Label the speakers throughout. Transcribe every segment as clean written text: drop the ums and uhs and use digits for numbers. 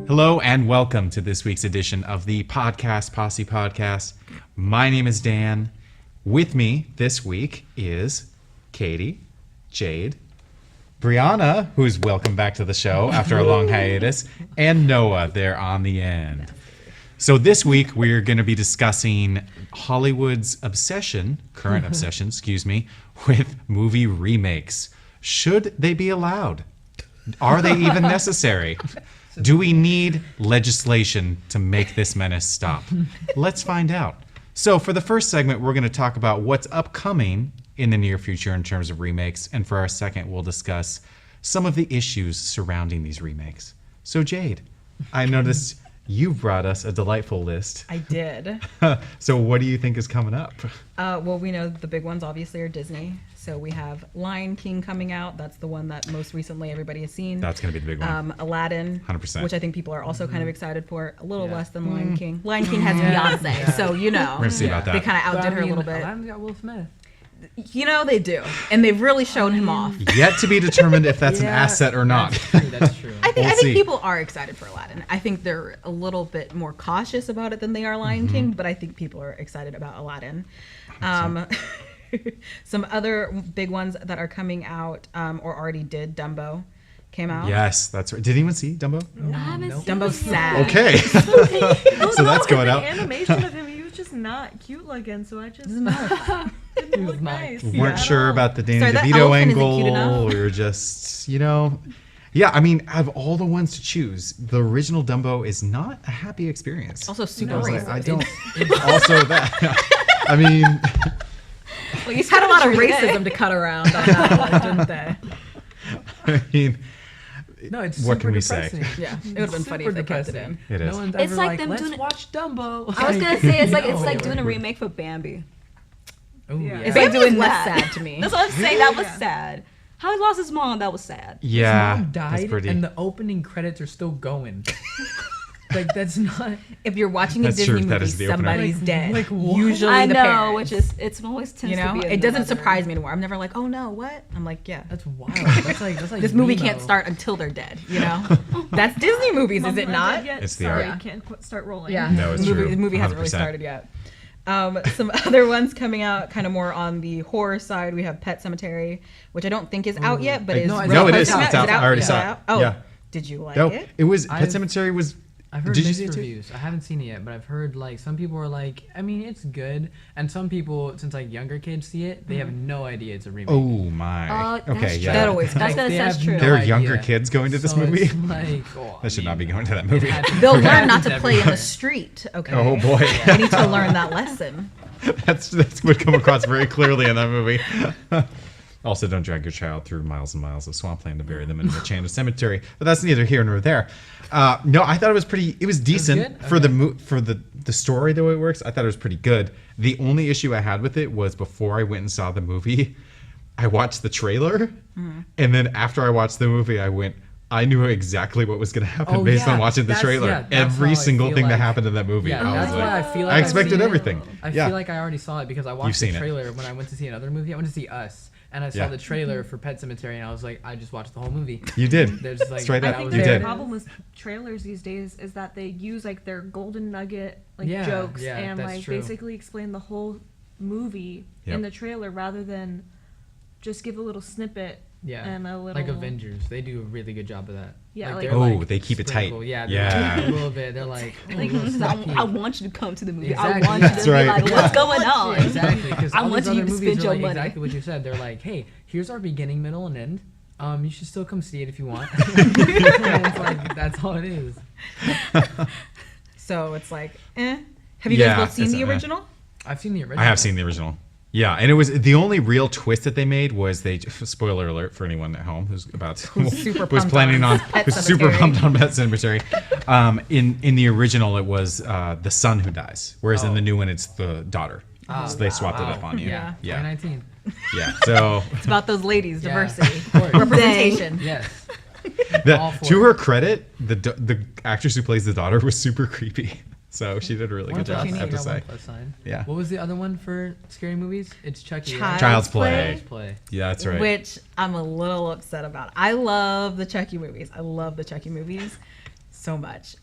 Speaker 1: Hello and welcome to this week's edition of the Posse podcast. My name is Dan. With me this week is Katie, Jade, Brianna, who's welcome back to the show after a long hiatus, and Noah there on the end. So this week we're going to be discussing Hollywood's current obsession, with movie remakes. Should they be allowed? Are they even necessary? Do we need legislation to make this menace stop? Let's find out. So for the first segment, we're going to talk about what's upcoming in the near future in terms of remakes. And for our second, we'll discuss some of the issues surrounding these remakes. So Jade, I noticed you brought us a delightful list.
Speaker 2: I did.
Speaker 1: So what do you think is coming up?
Speaker 2: Well, we know the big ones obviously are Disney. So we have Lion King coming out. That's the one that most recently everybody has seen.
Speaker 1: That's going to be the big one.
Speaker 2: Aladdin,
Speaker 1: 100%.
Speaker 2: Which I think people are also kind of excited for. A little less than Lion King. Lion King has Beyonce, so you know.
Speaker 1: We're going to see about that.
Speaker 2: They kind of outdid her a little bit.
Speaker 3: Aladdin's got Will Smith.
Speaker 2: You know they do, and they've really shown him off.
Speaker 1: Yet to be determined if that's an asset or not.
Speaker 3: That's true.
Speaker 2: I think people are excited for Aladdin. I think they're a little bit more cautious about it than they are Lion King, but I think people are excited about Aladdin. Some other big ones that are coming out or already did. Dumbo came out.
Speaker 1: Yes, that's right. Did anyone see Dumbo?
Speaker 4: No, I haven't seen
Speaker 2: Dumbo's sad.
Speaker 1: Okay. So that's going out.
Speaker 4: The animation of him, he was just not cute looking, so I just didn't look nice.
Speaker 1: We weren't sure about the Danny
Speaker 2: Sorry, that
Speaker 1: DeVito
Speaker 2: elephant isn't cute
Speaker 1: angle.
Speaker 2: enough?
Speaker 1: We were just, yeah, I mean, out of all the ones to choose, the original Dumbo is not a happy experience.
Speaker 2: Also super
Speaker 1: I was
Speaker 2: racist.
Speaker 1: like, I don't. Also that. I mean,
Speaker 2: Well, you had a lot of racism to cut around on that one, didn't they?
Speaker 1: I mean,
Speaker 3: No, it's
Speaker 1: what
Speaker 3: super
Speaker 1: can we say?
Speaker 3: depressing.
Speaker 2: Yeah, it would have been funny if they kept it in.
Speaker 1: It is.
Speaker 3: No one's
Speaker 4: It's
Speaker 3: ever
Speaker 4: like
Speaker 3: like,
Speaker 4: them
Speaker 3: let's
Speaker 4: doing it-
Speaker 3: watch Dumbo.
Speaker 4: I was gonna say it's
Speaker 3: No.
Speaker 4: like doing a remake for Bambi.
Speaker 3: Oh,
Speaker 4: Yeah.
Speaker 2: It's
Speaker 4: Bambi
Speaker 2: like doing
Speaker 4: was
Speaker 2: less
Speaker 4: sad.
Speaker 2: sad to me.
Speaker 4: That's what I'm saying. That was sad. How he lost his mom, that was sad.
Speaker 1: Yeah,
Speaker 3: His mom
Speaker 1: that's
Speaker 3: died,
Speaker 1: pretty.
Speaker 3: and the opening credits are still going. Like, that's not...
Speaker 2: If you're watching a
Speaker 1: That's
Speaker 2: Disney
Speaker 1: true, that
Speaker 2: movie,
Speaker 1: is the opener.
Speaker 2: somebody's dead.
Speaker 3: like what?
Speaker 2: Usually
Speaker 4: I
Speaker 2: the
Speaker 4: know,
Speaker 2: parents.
Speaker 4: which is it's always tends
Speaker 2: You know,
Speaker 4: to be.
Speaker 2: it doesn't surprise me anymore. I'm never like, oh no, what? I'm like, yeah.
Speaker 3: That's wild. That's like
Speaker 2: This movie
Speaker 3: Nemo.
Speaker 2: can't start until they're dead. You know, that's Disney movies, is it not?
Speaker 1: It's the
Speaker 4: Sorry,
Speaker 1: art.
Speaker 4: can't start rolling.
Speaker 2: Yeah,
Speaker 1: No, it's true.
Speaker 2: The movie hasn't really
Speaker 1: 100%.
Speaker 2: started yet. Some other ones coming out, kind of more on the horror side. We have Pet Cemetery, which I don't think is out yet, but is
Speaker 3: no,
Speaker 1: no, it
Speaker 2: really
Speaker 1: is.
Speaker 2: close.
Speaker 1: It's out. I already
Speaker 2: Is
Speaker 1: saw
Speaker 2: it
Speaker 1: it.
Speaker 2: out? Oh,
Speaker 1: Yeah.
Speaker 2: did you like
Speaker 1: No,
Speaker 2: it?
Speaker 1: it was Pet
Speaker 3: I've-
Speaker 1: Cemetery was.
Speaker 3: I've heard
Speaker 1: Did you
Speaker 3: mixed
Speaker 1: see it too?
Speaker 3: reviews. I haven't seen it yet, but I've heard like some people are like, I mean, it's good, and some people, since like younger kids see it, they have no idea it's a remake.
Speaker 1: Oh my.
Speaker 4: That's
Speaker 1: Okay,
Speaker 4: true.
Speaker 1: yeah.
Speaker 2: That always
Speaker 4: That's
Speaker 3: Like, they
Speaker 4: that's
Speaker 3: have
Speaker 4: true.
Speaker 3: no
Speaker 1: There are
Speaker 3: idea.
Speaker 1: younger kids going to this
Speaker 3: So
Speaker 1: movie?
Speaker 3: it's like, oh,
Speaker 1: They should not be
Speaker 3: mean,
Speaker 1: going to that
Speaker 3: it
Speaker 1: movie.
Speaker 3: had to-
Speaker 2: They'll
Speaker 3: it
Speaker 2: learn not
Speaker 3: happens
Speaker 2: to play in the
Speaker 3: everywhere.
Speaker 2: street. Okay.
Speaker 1: Oh boy.
Speaker 2: They need to learn that lesson.
Speaker 1: That's would come across very clearly in that movie. Also, don't drag your child through miles and miles of swampland to bury them in a enchanted cemetery. But that's neither here nor there. No, I thought it was pretty. It was decent
Speaker 3: good?
Speaker 1: for the story the way it works. I thought it was pretty good. The only issue I had with it was before I went and saw the movie, I watched the trailer, and then after I watched the movie, I knew exactly what was going to happen based on watching the trailer.
Speaker 3: That's
Speaker 1: Every
Speaker 3: how I
Speaker 1: single
Speaker 3: feel
Speaker 1: thing that
Speaker 3: like-
Speaker 1: happened in that movie,
Speaker 3: Yeah,
Speaker 1: I was
Speaker 3: that's
Speaker 1: like,
Speaker 3: why I feel like
Speaker 1: I
Speaker 3: I've
Speaker 1: expected
Speaker 3: seen it.
Speaker 1: everything.
Speaker 3: I
Speaker 1: Yeah.
Speaker 3: feel like I already saw it because I watched
Speaker 1: seen
Speaker 3: the
Speaker 1: it.
Speaker 3: trailer when I went to see another movie. I went to see Us, and I saw the trailer for Pet Cemetery, and I was like, I just watched the whole movie.
Speaker 1: You did.
Speaker 3: There's like
Speaker 1: Straight
Speaker 4: I
Speaker 1: up.
Speaker 4: think
Speaker 3: was
Speaker 1: You
Speaker 4: the
Speaker 1: did.
Speaker 4: problem with trailers these days is that they use like their golden nugget
Speaker 3: Yeah,
Speaker 4: jokes
Speaker 3: yeah,
Speaker 4: and
Speaker 3: that's
Speaker 4: like
Speaker 3: true.
Speaker 4: basically explain the whole movie
Speaker 1: Yep.
Speaker 4: in the trailer rather than just give a little snippet
Speaker 3: Yeah,
Speaker 4: and a little
Speaker 3: like Avengers, they do a really good job of that.
Speaker 4: Yeah, like-
Speaker 3: they're,
Speaker 1: Oh, they keep it tight.
Speaker 3: sprinkle. Yeah,
Speaker 1: Yeah.
Speaker 3: a little bit. They're like, a
Speaker 4: Like,
Speaker 3: little sneak peek.
Speaker 4: I want you to come to the movie.
Speaker 3: Exactly,
Speaker 4: I want you
Speaker 3: yeah.
Speaker 4: to
Speaker 1: That's
Speaker 4: be
Speaker 1: right.
Speaker 4: like, what's going on?
Speaker 3: Exactly, because
Speaker 4: I
Speaker 3: all
Speaker 4: want
Speaker 3: these
Speaker 4: you
Speaker 3: other
Speaker 4: to
Speaker 3: movies
Speaker 4: spend
Speaker 3: are
Speaker 4: your
Speaker 3: like
Speaker 4: money.
Speaker 3: exactly what you said. They're like, hey, here's our beginning, middle, and end. You should still come see it if you want. And it's like that's all it is.
Speaker 2: So it's like, Have you guys both seen
Speaker 1: it's,
Speaker 2: the original?
Speaker 3: I've seen the original.
Speaker 1: I have seen the original. Yeah, and it was the only real twist that they made was spoiler alert for anyone at home who's about to,
Speaker 2: super
Speaker 1: was
Speaker 2: pumped
Speaker 1: planning
Speaker 2: on
Speaker 1: on
Speaker 2: Pet
Speaker 1: who's super
Speaker 2: Sematary.
Speaker 1: pumped on Pet Cemetery. In the original, it was the son who dies, whereas in the new one, it's the daughter. So they swapped it up on you.
Speaker 2: Yeah.
Speaker 1: Yeah,
Speaker 3: 2019.
Speaker 1: yeah. So
Speaker 2: It's about those ladies,
Speaker 3: Yeah,
Speaker 2: diversity,
Speaker 3: of course.
Speaker 2: representation.
Speaker 3: Yes. All for
Speaker 1: to
Speaker 3: it.
Speaker 1: her credit, the actress who plays the daughter was super creepy. So she did a really
Speaker 3: One
Speaker 1: good job,
Speaker 3: plus
Speaker 1: I have to
Speaker 3: sign,
Speaker 1: say.
Speaker 3: one plus sign.
Speaker 1: Yeah.
Speaker 3: What was the other one for scary movies? It's Chucky. right?
Speaker 1: Child's Play.
Speaker 3: Child's Play.
Speaker 1: Yeah, that's right.
Speaker 2: Which I'm a little upset about. I love the Chucky movies. I love the Chucky movies so much.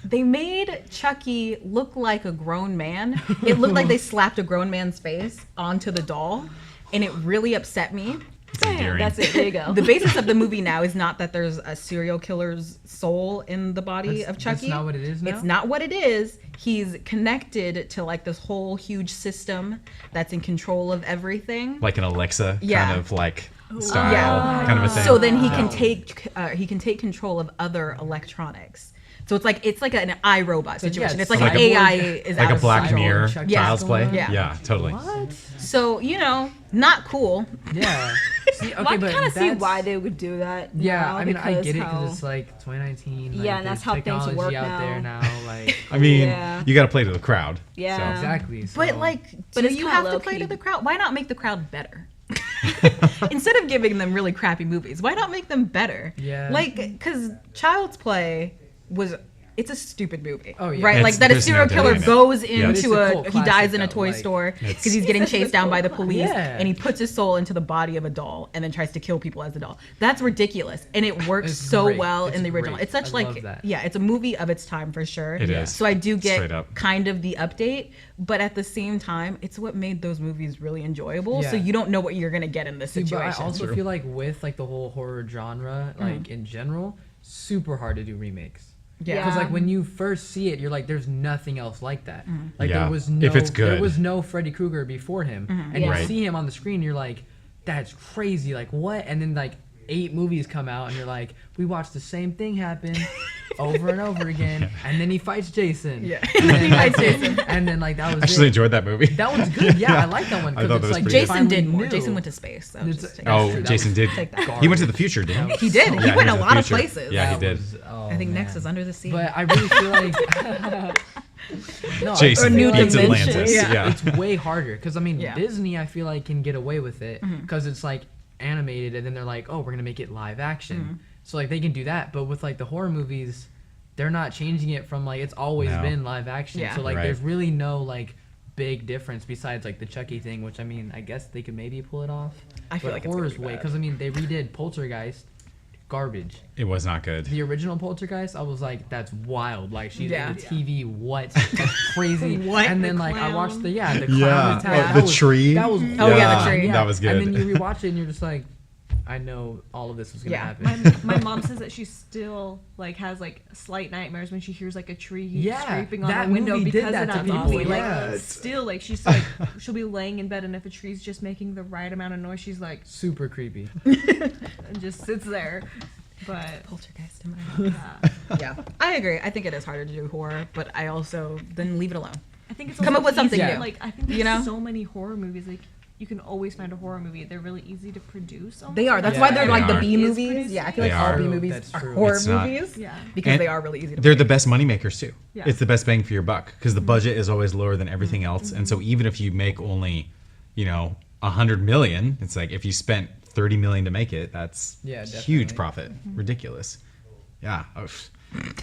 Speaker 2: They made Chucky look like a grown man. It looked like they slapped a grown man's face onto the doll, and it really upset me.
Speaker 1: It's endearing.
Speaker 4: That's it. There you go.
Speaker 2: The basis of the movie now is not that there's a serial killer's soul in the body of Chucky.
Speaker 3: That's not what it is now?
Speaker 2: It's not what it is. He's connected to like this whole huge system that's in control of everything.
Speaker 1: Like an Alexa
Speaker 2: Yeah.
Speaker 1: kind of like style
Speaker 2: Yeah.
Speaker 1: kind of a thing.
Speaker 2: So then he can take control of other electronics. So it's like an iRobot situation.
Speaker 3: yeah,
Speaker 2: It's like
Speaker 1: like
Speaker 2: an
Speaker 1: a-
Speaker 2: AI is
Speaker 1: like
Speaker 2: out
Speaker 1: a
Speaker 2: of
Speaker 1: Black
Speaker 2: control.
Speaker 1: Mirror
Speaker 3: Chucky
Speaker 1: Child's Play.
Speaker 3: going on?
Speaker 2: Yeah.
Speaker 1: Totally.
Speaker 3: What?
Speaker 2: So not cool.
Speaker 3: Yeah. See, okay,
Speaker 4: Well, I
Speaker 3: but
Speaker 4: kind of see
Speaker 3: that's-
Speaker 4: why they would do that.
Speaker 3: Yeah,
Speaker 4: now,
Speaker 3: I mean, I get it
Speaker 4: how-
Speaker 3: because it's like 2019. Like,
Speaker 4: Yeah, and that's
Speaker 3: there's
Speaker 4: how things
Speaker 3: technology
Speaker 4: work
Speaker 3: out there
Speaker 4: now.
Speaker 3: now. Like,
Speaker 1: I mean,
Speaker 4: Yeah.
Speaker 1: you got to play to the crowd.
Speaker 4: Yeah.
Speaker 1: So.
Speaker 3: exactly. So.
Speaker 2: But like,
Speaker 4: But
Speaker 2: do
Speaker 4: it's
Speaker 2: you
Speaker 4: kinda
Speaker 2: have to
Speaker 4: low
Speaker 2: play
Speaker 4: key.
Speaker 2: to the crowd? Why not make the crowd better? Instead of giving them really crappy movies, why not make them better?
Speaker 3: Yeah.
Speaker 2: Like, because Child's Play it's a stupid movie.
Speaker 3: Oh, yeah.
Speaker 2: Right? Like that a
Speaker 1: there's no
Speaker 2: serial killer
Speaker 1: denying it.
Speaker 2: goes
Speaker 1: Yeah. But
Speaker 3: it's
Speaker 2: into
Speaker 3: a cult
Speaker 2: he dies
Speaker 3: classic,
Speaker 2: in a
Speaker 3: though,
Speaker 2: toy
Speaker 3: like-
Speaker 2: store
Speaker 1: It's-
Speaker 2: because he's getting
Speaker 4: It's
Speaker 2: chased
Speaker 4: a
Speaker 2: down
Speaker 4: cult
Speaker 2: by the
Speaker 4: classic.
Speaker 2: police
Speaker 3: Yeah.
Speaker 2: and he puts his soul into the body of a doll and then tries to kill people as a doll. That's ridiculous. And it works
Speaker 3: It's
Speaker 2: so
Speaker 3: great.
Speaker 2: well
Speaker 3: It's
Speaker 2: in the original.
Speaker 3: great.
Speaker 2: It's such
Speaker 3: I love
Speaker 2: like
Speaker 3: that.
Speaker 2: yeah, it's a movie of its time for sure.
Speaker 1: It
Speaker 3: Yeah.
Speaker 1: is.
Speaker 2: So I do
Speaker 1: Straight
Speaker 2: get
Speaker 1: up.
Speaker 2: kind of the update, but at the same time, it's what made those movies really enjoyable. So
Speaker 3: Yeah.
Speaker 2: you don't know what you're gonna get in this
Speaker 3: See, but
Speaker 2: situation.
Speaker 3: I also
Speaker 1: True.
Speaker 3: feel like with like the whole horror genre, like in general, super hard to do remakes.
Speaker 2: Yeah.
Speaker 3: Because like when you first see it, you're like, there's nothing else like that. Like
Speaker 1: Yeah.
Speaker 3: there was no,
Speaker 1: If it's good.
Speaker 3: there was no Freddy Krueger before him, and you
Speaker 1: Right.
Speaker 3: see him on the screen, you're like, that's crazy. Like what? And then like 8 movies come out, and you're like, we watched the same thing happen over and over again, and then he fights Jason.
Speaker 2: Yeah.
Speaker 3: And then,
Speaker 2: He fights Jason.
Speaker 3: And then like that was
Speaker 1: I actually
Speaker 3: it.
Speaker 1: enjoyed that movie.
Speaker 3: That one's good. Yeah,
Speaker 1: Yeah.
Speaker 3: I like that one
Speaker 1: I
Speaker 3: because
Speaker 1: thought
Speaker 3: it's
Speaker 1: that was
Speaker 3: like
Speaker 1: pretty
Speaker 3: they
Speaker 1: good.
Speaker 2: Jason did
Speaker 3: finally
Speaker 2: more.
Speaker 3: knew.
Speaker 2: Jason went to space. So
Speaker 3: It's-
Speaker 2: just take
Speaker 1: Oh,
Speaker 2: that.
Speaker 3: That
Speaker 1: Jason
Speaker 3: was-
Speaker 1: did.
Speaker 2: Take that.
Speaker 1: He went to the future, didn't he?
Speaker 2: He did.
Speaker 1: Yeah,
Speaker 2: He went
Speaker 1: he
Speaker 2: a
Speaker 1: was
Speaker 2: lot
Speaker 1: the
Speaker 2: of
Speaker 1: future.
Speaker 2: places.
Speaker 1: Yeah, he
Speaker 3: That
Speaker 1: did.
Speaker 3: was- oh,
Speaker 2: I think
Speaker 3: man.
Speaker 2: next is Under the Sea.
Speaker 3: But I really feel like no,
Speaker 1: Jason
Speaker 3: I feel
Speaker 2: New
Speaker 1: beats
Speaker 2: dimension.
Speaker 1: Atlantis.
Speaker 2: Yeah.
Speaker 1: Yeah.
Speaker 3: it's way harder because I mean
Speaker 2: Yeah.
Speaker 3: Disney I feel like can get away with it because it's like animated and then they're like, oh, we're gonna make it live action, so like they can do that. But with like the horror movies, they're not changing it from like it's always
Speaker 1: No.
Speaker 3: been live action.
Speaker 2: Yeah.
Speaker 3: So like
Speaker 1: Right.
Speaker 3: there's really no like big difference besides like the Chucky thing, which I mean I guess they could maybe pull it off.
Speaker 2: I feel
Speaker 3: but
Speaker 2: like it's gonna
Speaker 3: horror's
Speaker 2: be
Speaker 3: way
Speaker 2: bad.
Speaker 3: because I mean they redid Poltergeist, garbage.
Speaker 1: It was not good.
Speaker 3: The original Poltergeist, I was like, that's wild. Like she's
Speaker 2: Yeah.
Speaker 3: in the TV. What? That's crazy.
Speaker 2: What?
Speaker 3: And then
Speaker 4: The
Speaker 3: like I watched
Speaker 4: clown.
Speaker 3: the clown
Speaker 1: Yeah.
Speaker 3: attack.
Speaker 1: Oh,
Speaker 3: That
Speaker 1: the
Speaker 3: was-
Speaker 1: tree.
Speaker 3: That was
Speaker 2: Oh, yeah, the tree.
Speaker 1: That was good.
Speaker 3: And then you rewatch it and you're just like, I know all of this was gonna
Speaker 2: Yeah.
Speaker 3: happen.
Speaker 4: My mom says that she still like has like slight nightmares when she hears like a tree
Speaker 3: Yeah,
Speaker 4: scraping on
Speaker 3: that
Speaker 4: her window
Speaker 3: movie did
Speaker 4: because
Speaker 3: that
Speaker 4: of
Speaker 3: to
Speaker 4: that
Speaker 3: people,
Speaker 4: movie. Like
Speaker 3: yeah.
Speaker 4: still like she's like she'll be laying in bed and if a tree's just making the right amount of noise, she's like
Speaker 3: Super creepy.
Speaker 4: and just sits there. But
Speaker 2: Poltergeist in my head.
Speaker 4: yeah.
Speaker 2: Yeah, I agree. I think it is harder to do horror, but I also then leave it alone.
Speaker 4: I think it's
Speaker 2: Come
Speaker 4: also
Speaker 2: up with something
Speaker 4: easier.
Speaker 3: new.
Speaker 4: Like I think there's
Speaker 2: You know?
Speaker 4: so many horror movies. Like you can always find a horror movie. They're really easy to produce. Almost.
Speaker 2: They are. That's
Speaker 3: Yeah,
Speaker 2: why they're
Speaker 3: they
Speaker 2: like the
Speaker 1: are.
Speaker 2: B
Speaker 4: Is
Speaker 2: movies.
Speaker 4: producing.
Speaker 2: Yeah, I feel
Speaker 1: They
Speaker 2: like all
Speaker 1: are.
Speaker 2: B movies
Speaker 3: That's
Speaker 2: are
Speaker 3: true.
Speaker 2: horror
Speaker 1: It's not.
Speaker 2: movies
Speaker 4: Yeah.
Speaker 2: because
Speaker 1: And
Speaker 2: they are really easy to
Speaker 1: They're the
Speaker 2: make.
Speaker 1: best money makers too.
Speaker 4: Yeah.
Speaker 1: It's the best bang for your buck because the budget is always lower than everything else, and so even if you make only, 100 million, it's like if you spent 30 million to make it, that's
Speaker 3: Yeah,
Speaker 1: huge
Speaker 3: definitely.
Speaker 1: profit. Ridiculous. Yeah. Oh,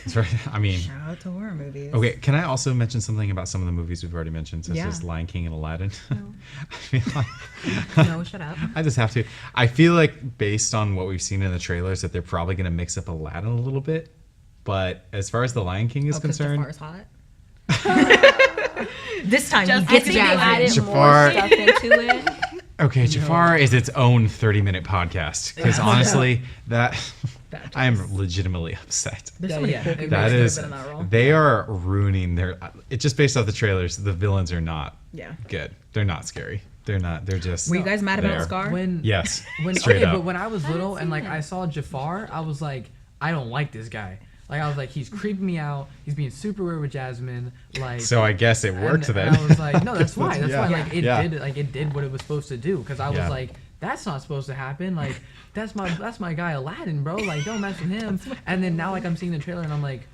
Speaker 1: it's right. I mean,
Speaker 2: Shout out to horror movies.
Speaker 1: okay. Can I also mention something about some of the movies we've already mentioned, such
Speaker 2: Yeah.
Speaker 1: as Lion King and Aladdin?
Speaker 4: No.
Speaker 1: I feel like
Speaker 2: No, shut up.
Speaker 1: I just have to. I feel like based on what we've seen in the trailers, that they're probably going to mix up Aladdin a little bit. But as far as the Lion King is
Speaker 2: Oh, 'cause
Speaker 1: concerned,
Speaker 2: Jafar's hot. This time
Speaker 4: Just
Speaker 2: he
Speaker 4: I
Speaker 2: gets
Speaker 4: think they
Speaker 2: Jasmine.
Speaker 4: added
Speaker 1: Jafar-
Speaker 4: more stuff into it.
Speaker 1: okay, Jafar is its own 30-minute podcast. Because honestly, that I am legitimately upset.
Speaker 2: There's so
Speaker 3: Yeah,
Speaker 2: many
Speaker 3: yeah.
Speaker 2: cool people
Speaker 1: That
Speaker 2: that have
Speaker 1: is,
Speaker 2: been in that role.
Speaker 1: they are ruining their. It just based off the trailers, the villains are not
Speaker 2: Yeah.
Speaker 1: good. They're not scary. They're not. They're just.
Speaker 2: Were you guys mad about
Speaker 1: there.
Speaker 2: Scar?
Speaker 3: When
Speaker 1: Yes.
Speaker 3: when
Speaker 1: straight
Speaker 3: okay,
Speaker 1: up.
Speaker 3: but when I was little and
Speaker 4: seen
Speaker 3: like
Speaker 4: it.
Speaker 3: I saw Jafar, I was like, I don't like this guy. Like I was like, he's creeping me out. He's being super weird with Jasmine. Like
Speaker 1: So I guess it worked
Speaker 3: and,
Speaker 1: then.
Speaker 3: And I was like, no, that's fine. That's
Speaker 1: Yeah.
Speaker 3: fine. Like it
Speaker 1: Yeah.
Speaker 3: did what it was supposed to do. Because I was
Speaker 1: Yeah.
Speaker 3: like, that's not supposed to happen. Like that's my guy Aladdin, bro. Like don't mess with him. And then now like I'm seeing the trailer and I'm like,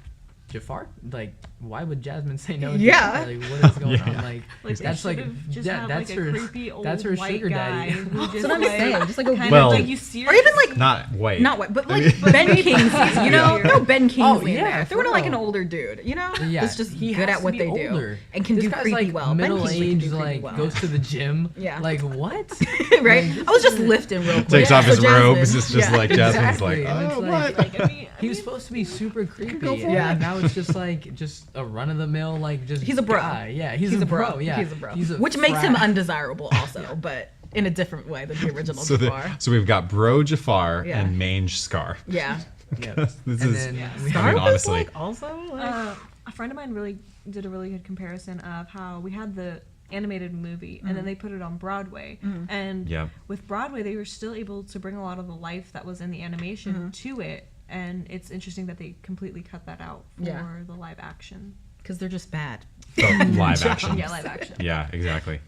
Speaker 3: Jafar, like why would Jasmine say no?
Speaker 2: Yeah.
Speaker 3: Like, what is going
Speaker 1: Yeah.
Speaker 3: on? Like,
Speaker 4: Like they
Speaker 3: that's like,
Speaker 4: should've just
Speaker 3: yeah,
Speaker 4: had
Speaker 3: that's
Speaker 4: like
Speaker 3: her,
Speaker 4: a creepy old
Speaker 3: that's her
Speaker 4: white
Speaker 3: sugar
Speaker 4: guy
Speaker 3: daddy.
Speaker 4: who just
Speaker 2: That's what I'm
Speaker 4: like,
Speaker 2: saying. Just like a
Speaker 4: kind
Speaker 1: Well-
Speaker 4: of like you serious?
Speaker 2: or even like
Speaker 1: Not white.
Speaker 2: not what, but like Ben Kingsley, you know,
Speaker 4: Yeah.
Speaker 2: throw Ben Kingsley in
Speaker 3: yeah,
Speaker 2: there.
Speaker 3: for
Speaker 2: Throw in like an
Speaker 3: real.
Speaker 2: older dude, you know,
Speaker 3: Yeah,
Speaker 2: that's just
Speaker 3: he
Speaker 2: good
Speaker 3: has
Speaker 2: at
Speaker 3: to
Speaker 2: what
Speaker 3: be
Speaker 2: they
Speaker 3: older.
Speaker 2: do and can
Speaker 3: This
Speaker 2: do
Speaker 3: guy's
Speaker 2: creepy
Speaker 3: like
Speaker 2: well. Ben
Speaker 3: middle
Speaker 2: Kingsley can do
Speaker 3: aged,
Speaker 2: creepy
Speaker 3: like
Speaker 2: well.
Speaker 3: goes to the gym.
Speaker 2: Yeah.
Speaker 3: Like what?
Speaker 2: Right? I was just lifting real quick.
Speaker 1: Takes off
Speaker 2: So
Speaker 1: his
Speaker 2: Jasmine-
Speaker 1: robes. It's just
Speaker 2: yeah.
Speaker 1: like Jasmine's
Speaker 3: Exactly,
Speaker 1: like,
Speaker 3: and it's
Speaker 1: oh,
Speaker 3: like-
Speaker 1: what?
Speaker 4: Like, I mean,
Speaker 3: He was supposed to be super creepy.
Speaker 2: Go for
Speaker 3: Yeah,
Speaker 2: it.
Speaker 3: now it's just like just a run of the mill, like just
Speaker 2: He's a bro.
Speaker 3: guy. Yeah, he's
Speaker 2: a bro.
Speaker 3: Yeah,
Speaker 2: He's a bro.
Speaker 3: He's a
Speaker 2: Which makes him
Speaker 3: frat.
Speaker 2: undesirable also, but in a different way than the original
Speaker 1: So,
Speaker 2: Jafar.
Speaker 1: so we've got Bro Jafar
Speaker 2: Yeah.
Speaker 1: and Mange Scar.
Speaker 2: Yeah.
Speaker 3: Yep.
Speaker 1: This
Speaker 3: And
Speaker 1: is.
Speaker 3: then
Speaker 4: Yeah.
Speaker 3: we
Speaker 1: I
Speaker 3: have
Speaker 1: mean,
Speaker 2: was
Speaker 1: honestly.
Speaker 2: like also like,
Speaker 4: a friend of mine really did a really good comparison of how we had the animated movie and then they put it on Broadway, and
Speaker 1: Yep.
Speaker 4: with Broadway they were still able to bring a lot of the life that was in the animation to it, and it's interesting that they completely cut that out for
Speaker 2: Yeah.
Speaker 4: the live action.
Speaker 2: because they're just bad.
Speaker 1: Live action.
Speaker 4: Yeah, live action.
Speaker 1: Yeah, exactly.
Speaker 4: Is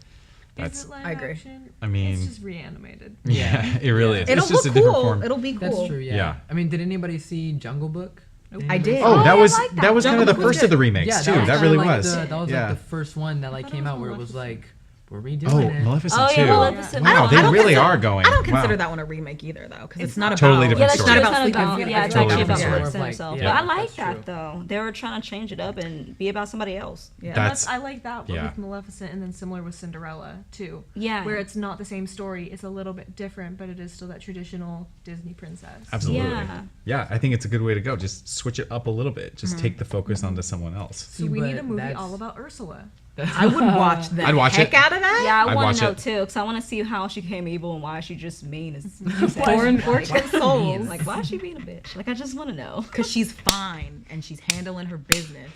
Speaker 1: That's.
Speaker 4: it live
Speaker 2: I agree.
Speaker 4: action?
Speaker 1: I mean-
Speaker 4: it's just reanimated.
Speaker 1: Yeah, it really is.
Speaker 2: It'll
Speaker 1: It's just
Speaker 2: look
Speaker 1: a different
Speaker 2: cool.
Speaker 1: form.
Speaker 2: It'll be cool.
Speaker 3: That's true. Yeah.
Speaker 1: Yeah.
Speaker 3: I mean, did anybody see Jungle Book?
Speaker 2: I did.
Speaker 1: Oh,
Speaker 5: Oh,
Speaker 1: that
Speaker 5: I
Speaker 1: was
Speaker 5: like that.
Speaker 1: that was kind of the
Speaker 2: Jungle Book was
Speaker 1: first of the
Speaker 2: good.
Speaker 1: remakes
Speaker 3: Yeah,
Speaker 1: too.
Speaker 3: was
Speaker 1: That
Speaker 3: kinda
Speaker 1: really
Speaker 3: like
Speaker 1: was.
Speaker 3: that was
Speaker 1: yeah.
Speaker 3: like the first one that like
Speaker 4: thought it
Speaker 3: came
Speaker 4: was
Speaker 3: out where it was
Speaker 4: Maleficent.
Speaker 3: like we're redoing
Speaker 1: Oh,
Speaker 3: it.
Speaker 1: Maleficent
Speaker 5: Oh,
Speaker 1: too.
Speaker 5: yeah, Maleficent.
Speaker 1: Wow, they
Speaker 2: I don't
Speaker 1: really
Speaker 2: consider-
Speaker 1: are going.
Speaker 2: I don't consider
Speaker 1: wow.
Speaker 2: that one a remake either, though, because it's
Speaker 4: It's
Speaker 2: not
Speaker 4: not.
Speaker 2: about.
Speaker 1: Totally different
Speaker 5: Yeah, that's
Speaker 1: story.
Speaker 5: true.
Speaker 2: It's not
Speaker 5: It's
Speaker 2: about
Speaker 5: not
Speaker 2: sleeping
Speaker 5: about,
Speaker 2: with
Speaker 5: yeah, it's
Speaker 2: everyone.
Speaker 1: Totally
Speaker 5: actually about
Speaker 1: different
Speaker 5: Maleficent
Speaker 3: story.
Speaker 5: herself.
Speaker 3: Yeah,
Speaker 5: But I like
Speaker 3: that's
Speaker 5: that
Speaker 3: true.
Speaker 5: though. They were trying to change it up and be about somebody else.
Speaker 2: Yeah.
Speaker 1: That's-
Speaker 4: I like that, but
Speaker 1: yeah.
Speaker 4: with Maleficent, and then similar with Cinderella too.
Speaker 5: Yeah.
Speaker 4: where it's not the same story, it's a little bit different, but it is still that traditional Disney princess.
Speaker 1: Absolutely.
Speaker 5: Yeah.
Speaker 1: Yeah, I think it's a good way to go. Just switch it up a little bit. Just take the focus onto someone else.
Speaker 4: So we need a
Speaker 3: But
Speaker 4: movie
Speaker 3: that's-
Speaker 4: all about Ursula.
Speaker 2: I would watch the
Speaker 1: I'd watch
Speaker 2: heck
Speaker 1: it.
Speaker 2: out of that.
Speaker 5: Yeah, I
Speaker 1: I'd
Speaker 5: want
Speaker 1: watch
Speaker 5: to know
Speaker 1: it.
Speaker 5: too, because I want to see how she became evil and why she just mean as
Speaker 2: Poor unfortunate souls.
Speaker 5: Like, why is she being a bitch? Like, I just want to know.
Speaker 2: Because she's fine and she's handling her business.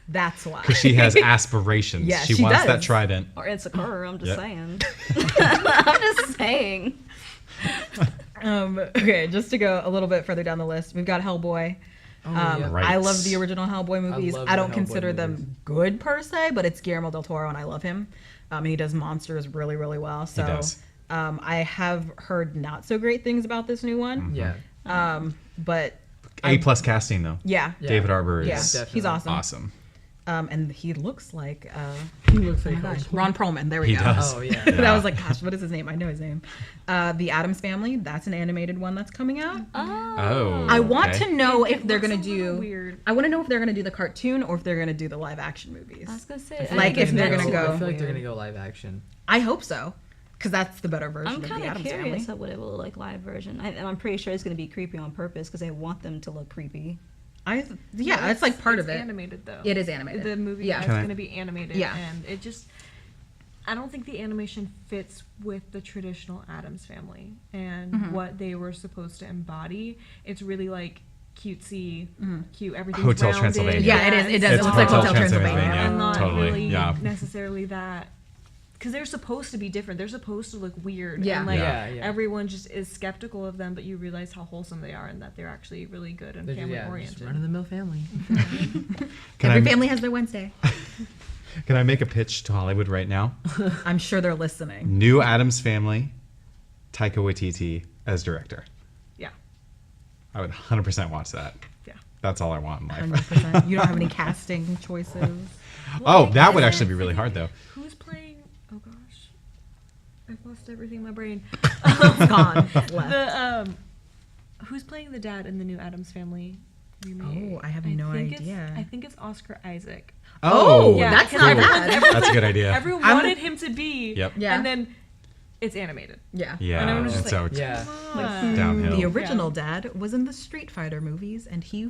Speaker 2: That's why.
Speaker 1: Because she has aspirations.
Speaker 2: Yeah,
Speaker 1: she
Speaker 2: she
Speaker 1: wants
Speaker 2: does.
Speaker 1: that trident.
Speaker 5: Or insecure. I'm just
Speaker 1: Yeah.
Speaker 5: saying. I'm just saying.
Speaker 2: Okay, just to go a little bit further down the list, we've got Hellboy.
Speaker 3: Oh, yeah.
Speaker 1: Right.
Speaker 2: I love the original Hellboy movies.
Speaker 3: love
Speaker 2: I
Speaker 3: the
Speaker 2: don't
Speaker 3: Hellboy
Speaker 2: consider
Speaker 3: movies.
Speaker 2: them good per se, but it's Guillermo del Toro and I love him. And he does monsters really, really well. So
Speaker 1: does.
Speaker 2: I have heard not so great things about this new one.
Speaker 3: Yeah.
Speaker 2: But
Speaker 1: A+ casting though.
Speaker 2: yeah.
Speaker 3: Yeah.
Speaker 1: David Arbor
Speaker 2: Yeah.
Speaker 1: is
Speaker 3: Definitely.
Speaker 2: He's awesome.
Speaker 1: awesome.
Speaker 2: And he looks like
Speaker 3: He looks
Speaker 2: oh
Speaker 3: like
Speaker 2: my gosh, Ron Perlman. There we
Speaker 1: He
Speaker 2: go.
Speaker 1: does.
Speaker 3: Oh yeah.
Speaker 2: And I was like, gosh, what is his name? I know his name. The Addams Family. That's an animated one that's coming out.
Speaker 1: Oh.
Speaker 2: I want
Speaker 1: okay.
Speaker 2: to know
Speaker 4: It
Speaker 2: if they're
Speaker 4: looks
Speaker 2: gonna
Speaker 4: a little
Speaker 2: do.
Speaker 4: weird.
Speaker 2: I want to know if they're gonna do the cartoon or if they're gonna do the live action movies.
Speaker 5: I was gonna say.
Speaker 2: Like, if they're gonna go-
Speaker 3: I feel like they're gonna go live action.
Speaker 2: I hope so, because that's the better version
Speaker 5: I'm
Speaker 2: of the
Speaker 5: kind of
Speaker 2: Addams
Speaker 5: curious
Speaker 2: Family.
Speaker 5: of what it will look like live version. And I'm pretty sure it's gonna be creepy on purpose because they want them to look creepy.
Speaker 2: Yeah, it's like part
Speaker 4: it's
Speaker 2: of it.
Speaker 4: animated though.
Speaker 2: It is animated.
Speaker 4: The movie
Speaker 2: Yeah.
Speaker 4: is
Speaker 1: Can I-
Speaker 4: going to be animated,
Speaker 2: Yeah.
Speaker 4: and it just. I don't think the animation fits with the traditional Addams Family and what they were supposed to embody. It's really like cutesy, cute. Everything's
Speaker 1: Hotel
Speaker 4: rounded.
Speaker 1: Transylvania.
Speaker 2: Yeah, it is. It does.
Speaker 1: It's
Speaker 2: It looks like
Speaker 1: Hotel
Speaker 2: Hotel Transylvania.
Speaker 1: Transylvania.
Speaker 4: And not
Speaker 1: Totally,
Speaker 4: really
Speaker 1: yeah.
Speaker 4: necessarily that. Because they're supposed to be different. They're supposed to look weird.
Speaker 2: Yeah.
Speaker 4: And like
Speaker 3: Yeah, yeah.
Speaker 4: everyone just is skeptical of them, but you realize how wholesome they are and that they're actually really good and
Speaker 3: They're
Speaker 4: family
Speaker 3: just
Speaker 4: oriented.
Speaker 3: run of the mill family.
Speaker 1: Can
Speaker 2: Every
Speaker 1: I,
Speaker 2: family has their Wednesday.
Speaker 1: can I make a pitch to Hollywood right now?
Speaker 2: I'm sure they're listening.
Speaker 1: New Addams Family, Taika Waititi as director.
Speaker 4: Yeah.
Speaker 1: I would 100% watch that.
Speaker 4: Yeah.
Speaker 1: That's all I want in life.
Speaker 2: 100%. You don't have any casting choices.
Speaker 1: Oh, that would actually be really hard though.
Speaker 4: Who's playing? Oh gosh, I've lost everything in my brain.
Speaker 2: It's gone. It's left.
Speaker 4: The who's playing the dad in the new Addams Family remake?
Speaker 2: Oh, I have no
Speaker 4: think
Speaker 2: idea.
Speaker 4: I think it's Oscar Isaac.
Speaker 2: Oh,
Speaker 4: Yeah,
Speaker 2: that's
Speaker 4: because
Speaker 2: not bad.
Speaker 1: That's a good idea.
Speaker 4: Everyone
Speaker 2: I'm-
Speaker 4: wanted him to be.
Speaker 1: Yep.
Speaker 2: Yeah.
Speaker 4: And then it's animated.
Speaker 2: Yeah.
Speaker 1: Yeah,
Speaker 4: And I'm
Speaker 1: and
Speaker 4: just
Speaker 1: so
Speaker 4: like,
Speaker 1: it's
Speaker 3: Yeah.
Speaker 4: Come on.
Speaker 1: downhill.
Speaker 2: The original dad was in the Street Fighter movies, and he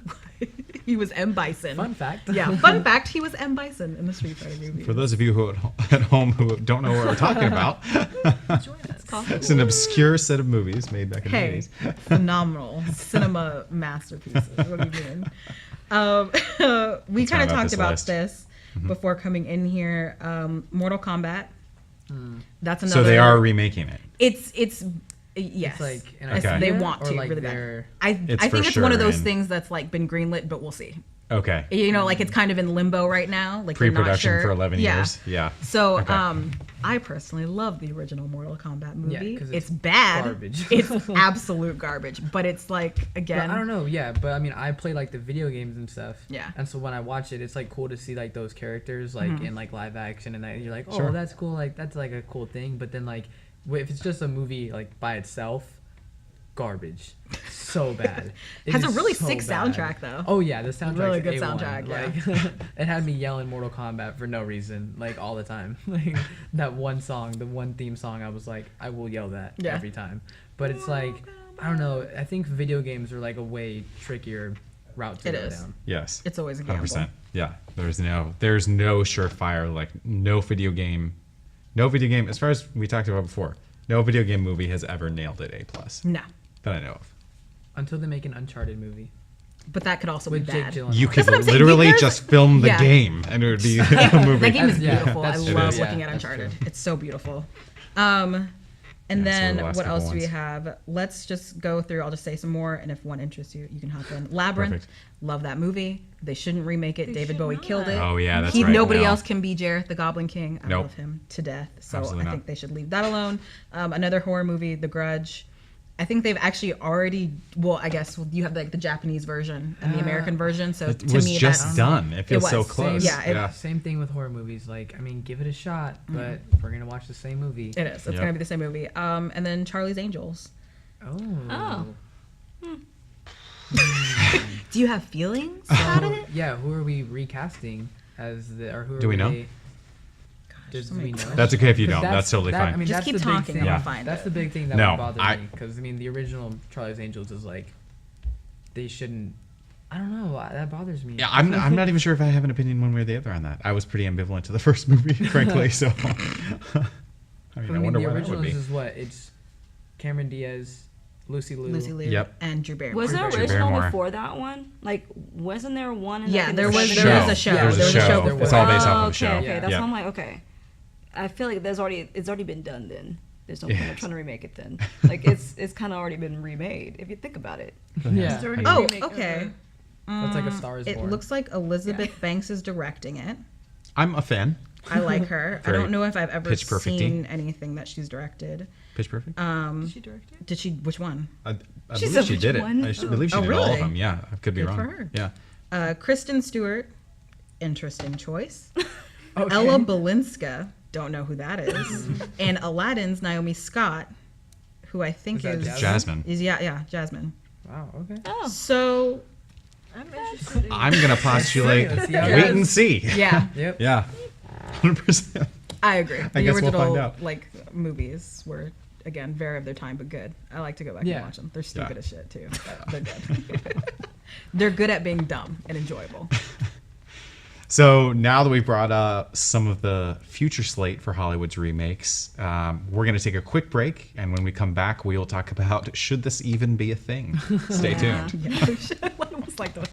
Speaker 2: he was M. Bison.
Speaker 3: Fun fact.
Speaker 2: Yeah, fun fact, he was M. Bison in the Street Fighter movies.
Speaker 1: For those of you who at home who don't know what we're talking about,
Speaker 4: Join us.
Speaker 1: it's an obscure set of movies made back in
Speaker 2: Hey,
Speaker 1: the 80s.
Speaker 2: phenomenal cinema masterpieces. What do you mean? We kind of
Speaker 1: about
Speaker 2: talked
Speaker 1: this
Speaker 2: about
Speaker 1: list.
Speaker 2: this before coming in here. Mortal Kombat. That's another.
Speaker 1: So they are remaking it.
Speaker 2: It's Yes.
Speaker 3: It's like an
Speaker 1: Okay.
Speaker 2: They
Speaker 3: idea,
Speaker 2: want
Speaker 3: or
Speaker 2: to
Speaker 3: like
Speaker 2: really bad.
Speaker 3: they're-
Speaker 2: I
Speaker 1: It's
Speaker 2: think
Speaker 1: for
Speaker 2: it's one of
Speaker 1: sure
Speaker 2: those
Speaker 1: in-
Speaker 2: things that's like been greenlit, but we'll see.
Speaker 1: Okay.
Speaker 2: You know, like it's kind of in limbo right now. Like they're not
Speaker 1: Pre-production
Speaker 2: sure.
Speaker 1: for 11 years. Yeah.
Speaker 2: So,
Speaker 1: Okay.
Speaker 2: I personally love the original Mortal Kombat movie.
Speaker 3: 'cause
Speaker 2: it's
Speaker 3: it's
Speaker 2: bad.
Speaker 3: garbage.
Speaker 2: It's absolute garbage. But it's like
Speaker 3: But
Speaker 2: again.
Speaker 3: I don't know, yeah, but I mean, I play like the video games and stuff.
Speaker 2: Yeah.
Speaker 3: And so when I watch it, it's like cool to see like those characters like in like live action, and that you're like, oh,
Speaker 1: Sure.
Speaker 3: that's cool, like that's like a cool thing. But then like, if it's just a movie like by itself, garbage, so bad. It
Speaker 2: Has a
Speaker 3: is
Speaker 2: really
Speaker 3: so
Speaker 2: sick
Speaker 3: bad.
Speaker 2: soundtrack, though.
Speaker 3: Oh yeah, the soundtrack.
Speaker 2: Really good soundtrack, yeah.
Speaker 3: Like, it had me yelling Mortal Kombat for no reason, like all the time. Like that one song, the one theme song, I was like, I will yell that
Speaker 2: Yeah.
Speaker 3: every time. But it's like, I don't know. I think video games are like a way trickier route to
Speaker 2: It
Speaker 3: go
Speaker 2: is.
Speaker 3: down.
Speaker 1: Yes.
Speaker 2: It's always a gamble.
Speaker 1: 100%. Yeah. There's no surefire, like no video game, as far as we talked about before, no video game movie has ever nailed it A+
Speaker 2: No,
Speaker 1: that I know of.
Speaker 3: Until they make an Uncharted movie
Speaker 2: but that could also
Speaker 3: with
Speaker 2: be
Speaker 3: Jake
Speaker 2: bad.
Speaker 3: Gyllenhaal.
Speaker 1: You could
Speaker 2: what I'm saying,
Speaker 1: literally
Speaker 2: because-
Speaker 1: just film the
Speaker 2: Yeah.
Speaker 1: game and it would be a movie.
Speaker 2: That game is
Speaker 3: Yeah,
Speaker 2: beautiful. I
Speaker 3: that's
Speaker 1: true.
Speaker 2: love
Speaker 1: It is.
Speaker 2: looking
Speaker 3: Yeah,
Speaker 2: at
Speaker 3: that's
Speaker 2: Uncharted.
Speaker 3: true.
Speaker 2: It's so beautiful. And
Speaker 1: Yeah, so
Speaker 2: then
Speaker 1: the last
Speaker 2: what
Speaker 1: couple
Speaker 2: else do we
Speaker 1: ones.
Speaker 2: have? Let's just go through. I'll just say some more, and if one interests you, you can hop in. Labyrinth.
Speaker 1: Perfect.
Speaker 2: Love that movie. They shouldn't remake it.
Speaker 4: They
Speaker 2: David
Speaker 4: should
Speaker 2: Bowie
Speaker 4: not.
Speaker 2: killed it.
Speaker 1: Oh, yeah, that's right.
Speaker 2: Nobody
Speaker 1: No.
Speaker 2: else can be Jareth the Goblin King. I
Speaker 1: Nope.
Speaker 2: love him to death. So
Speaker 1: Absolutely
Speaker 2: I
Speaker 1: not.
Speaker 2: think they should leave that alone. Another horror movie, The Grudge. I think they've actually already. Well, I guess you have like the Japanese version and the American version. So
Speaker 1: It
Speaker 2: to
Speaker 1: was
Speaker 2: me,
Speaker 1: just
Speaker 2: that's
Speaker 1: done. It feels
Speaker 2: It
Speaker 1: so
Speaker 2: was.
Speaker 1: close.
Speaker 2: Yeah, it-
Speaker 3: Same thing with horror movies. Like, I mean, give it a shot, but we're gonna watch the same movie.
Speaker 2: It is. It's
Speaker 1: Yep.
Speaker 2: gonna be the same movie. And then Charlie's Angels.
Speaker 3: Oh.
Speaker 2: Do you have feelings about
Speaker 3: So,
Speaker 2: it?
Speaker 3: yeah, who are we recasting as the, or who are
Speaker 1: Do we know?
Speaker 3: they- Does
Speaker 2: so
Speaker 3: we
Speaker 2: many
Speaker 3: know?
Speaker 2: questions.
Speaker 1: That's okay if you
Speaker 3: 'Cause
Speaker 1: don't. That's totally fine.
Speaker 3: I mean,
Speaker 2: Just
Speaker 3: that's
Speaker 2: keep
Speaker 3: the big
Speaker 2: talking,
Speaker 3: thing.
Speaker 2: and
Speaker 1: we'll
Speaker 2: find
Speaker 3: That's
Speaker 2: it.
Speaker 3: the big thing that
Speaker 1: No,
Speaker 3: would bother
Speaker 1: I-
Speaker 3: me, because I mean, the original Charlie's Angels is like, they shouldn't. I don't know. That bothers me.
Speaker 1: Yeah, I'm not even sure if I have an opinion one way or the other on that. I was pretty ambivalent to the first movie, frankly. So, I mean, I wonder
Speaker 3: the
Speaker 1: why that would
Speaker 3: originals
Speaker 1: be.
Speaker 3: is what? It's Cameron Diaz, Lucy Liu.
Speaker 2: Lucy Liu
Speaker 1: Yep.
Speaker 2: and Drew Barrymore.
Speaker 5: Was there
Speaker 3: Drew
Speaker 5: original
Speaker 1: Barrymore.
Speaker 5: before that one? Like, wasn't there one?
Speaker 2: Yeah,
Speaker 5: like,
Speaker 2: there
Speaker 5: in the
Speaker 2: was.
Speaker 5: 70s?
Speaker 2: There is a show.
Speaker 3: Yeah,
Speaker 1: There's
Speaker 2: There
Speaker 1: a
Speaker 2: was
Speaker 1: show.
Speaker 3: There was.
Speaker 1: It's all based off
Speaker 5: Oh,
Speaker 1: of the show.
Speaker 5: okay,
Speaker 3: Yeah.
Speaker 5: that's
Speaker 1: Yeah.
Speaker 5: why I'm like, okay. I feel like it's already been done. Then there's no point
Speaker 1: Yeah.
Speaker 5: of trying to remake it. Then like it's kind of already been remade if you think about it.
Speaker 3: Yeah.
Speaker 4: It's already a
Speaker 2: Oh,
Speaker 4: remake of
Speaker 2: okay.
Speaker 3: That's like a Star is
Speaker 2: It
Speaker 3: Born.
Speaker 2: looks like Elizabeth Banks is directing it.
Speaker 1: I'm a fan.
Speaker 2: I like her. I
Speaker 1: Very
Speaker 2: don't know if I've ever
Speaker 1: Pitch Perfect-y.
Speaker 2: seen anything that she's directed.
Speaker 1: Pitch Perfect.
Speaker 4: Did she direct it?
Speaker 2: Did she? Which one?
Speaker 1: I
Speaker 5: She
Speaker 1: believe
Speaker 5: said
Speaker 1: she
Speaker 5: which
Speaker 1: did it.
Speaker 5: one?
Speaker 1: I believe she
Speaker 2: Oh,
Speaker 1: did all
Speaker 2: really?
Speaker 1: of them. Yeah, I could be
Speaker 2: Good
Speaker 1: wrong.
Speaker 2: for her.
Speaker 1: Yeah.
Speaker 2: Kristen Stewart, interesting choice.
Speaker 3: Okay.
Speaker 2: Ella Balinska, don't know who that is. And Aladdin's Naomi Scott, who I think
Speaker 3: Is that
Speaker 2: is
Speaker 1: Jasmine.
Speaker 2: yeah, Jasmine.
Speaker 3: Wow. Okay.
Speaker 5: Oh,
Speaker 2: So
Speaker 4: I'm interested in
Speaker 1: I'm gonna postulate.
Speaker 3: Let's see how
Speaker 1: Wait
Speaker 3: it
Speaker 1: and
Speaker 3: goes.
Speaker 1: see.
Speaker 2: yeah,
Speaker 3: Yep.
Speaker 1: Yeah. 100%.
Speaker 2: I agree. The
Speaker 1: guess we'll
Speaker 2: original
Speaker 1: find out.
Speaker 2: like movies were again very of their time, but good. I like to go back
Speaker 3: Yeah.
Speaker 2: and watch them. They're stupid
Speaker 1: Yeah.
Speaker 2: as shit too. But they're good. They're good at being dumb and enjoyable.
Speaker 1: So now that we've brought up some of the future slate for Hollywood's remakes, we're going to take a quick break. And when we come back, we will talk about should this even be a thing? Stay tuned.
Speaker 2: Yeah, almost like those.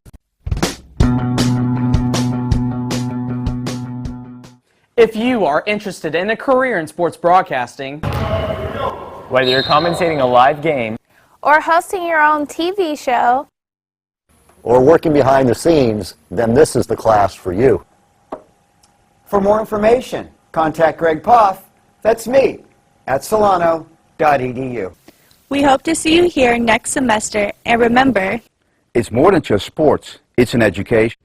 Speaker 6: If you are interested in a career in sports broadcasting, whether you're commentating a live game,
Speaker 7: or hosting your own TV show,
Speaker 8: or working behind the scenes, then this is the class for you.
Speaker 9: For more information, contact Greg Poff, that's me, at solano.edu.
Speaker 7: we hope to see you here next semester. And remember,
Speaker 10: It's more than just sports, it's an education.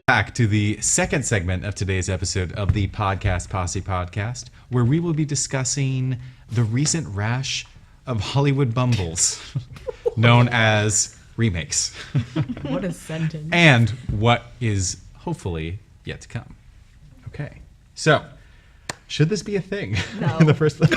Speaker 1: Back to the second segment of today's episode of the Posse podcast, where we will be discussing the recent rash of Hollywood bumbles known as remakes
Speaker 2: What a sentence.
Speaker 1: and what is hopefully yet to come. Okay, so should this be a thing in the first place?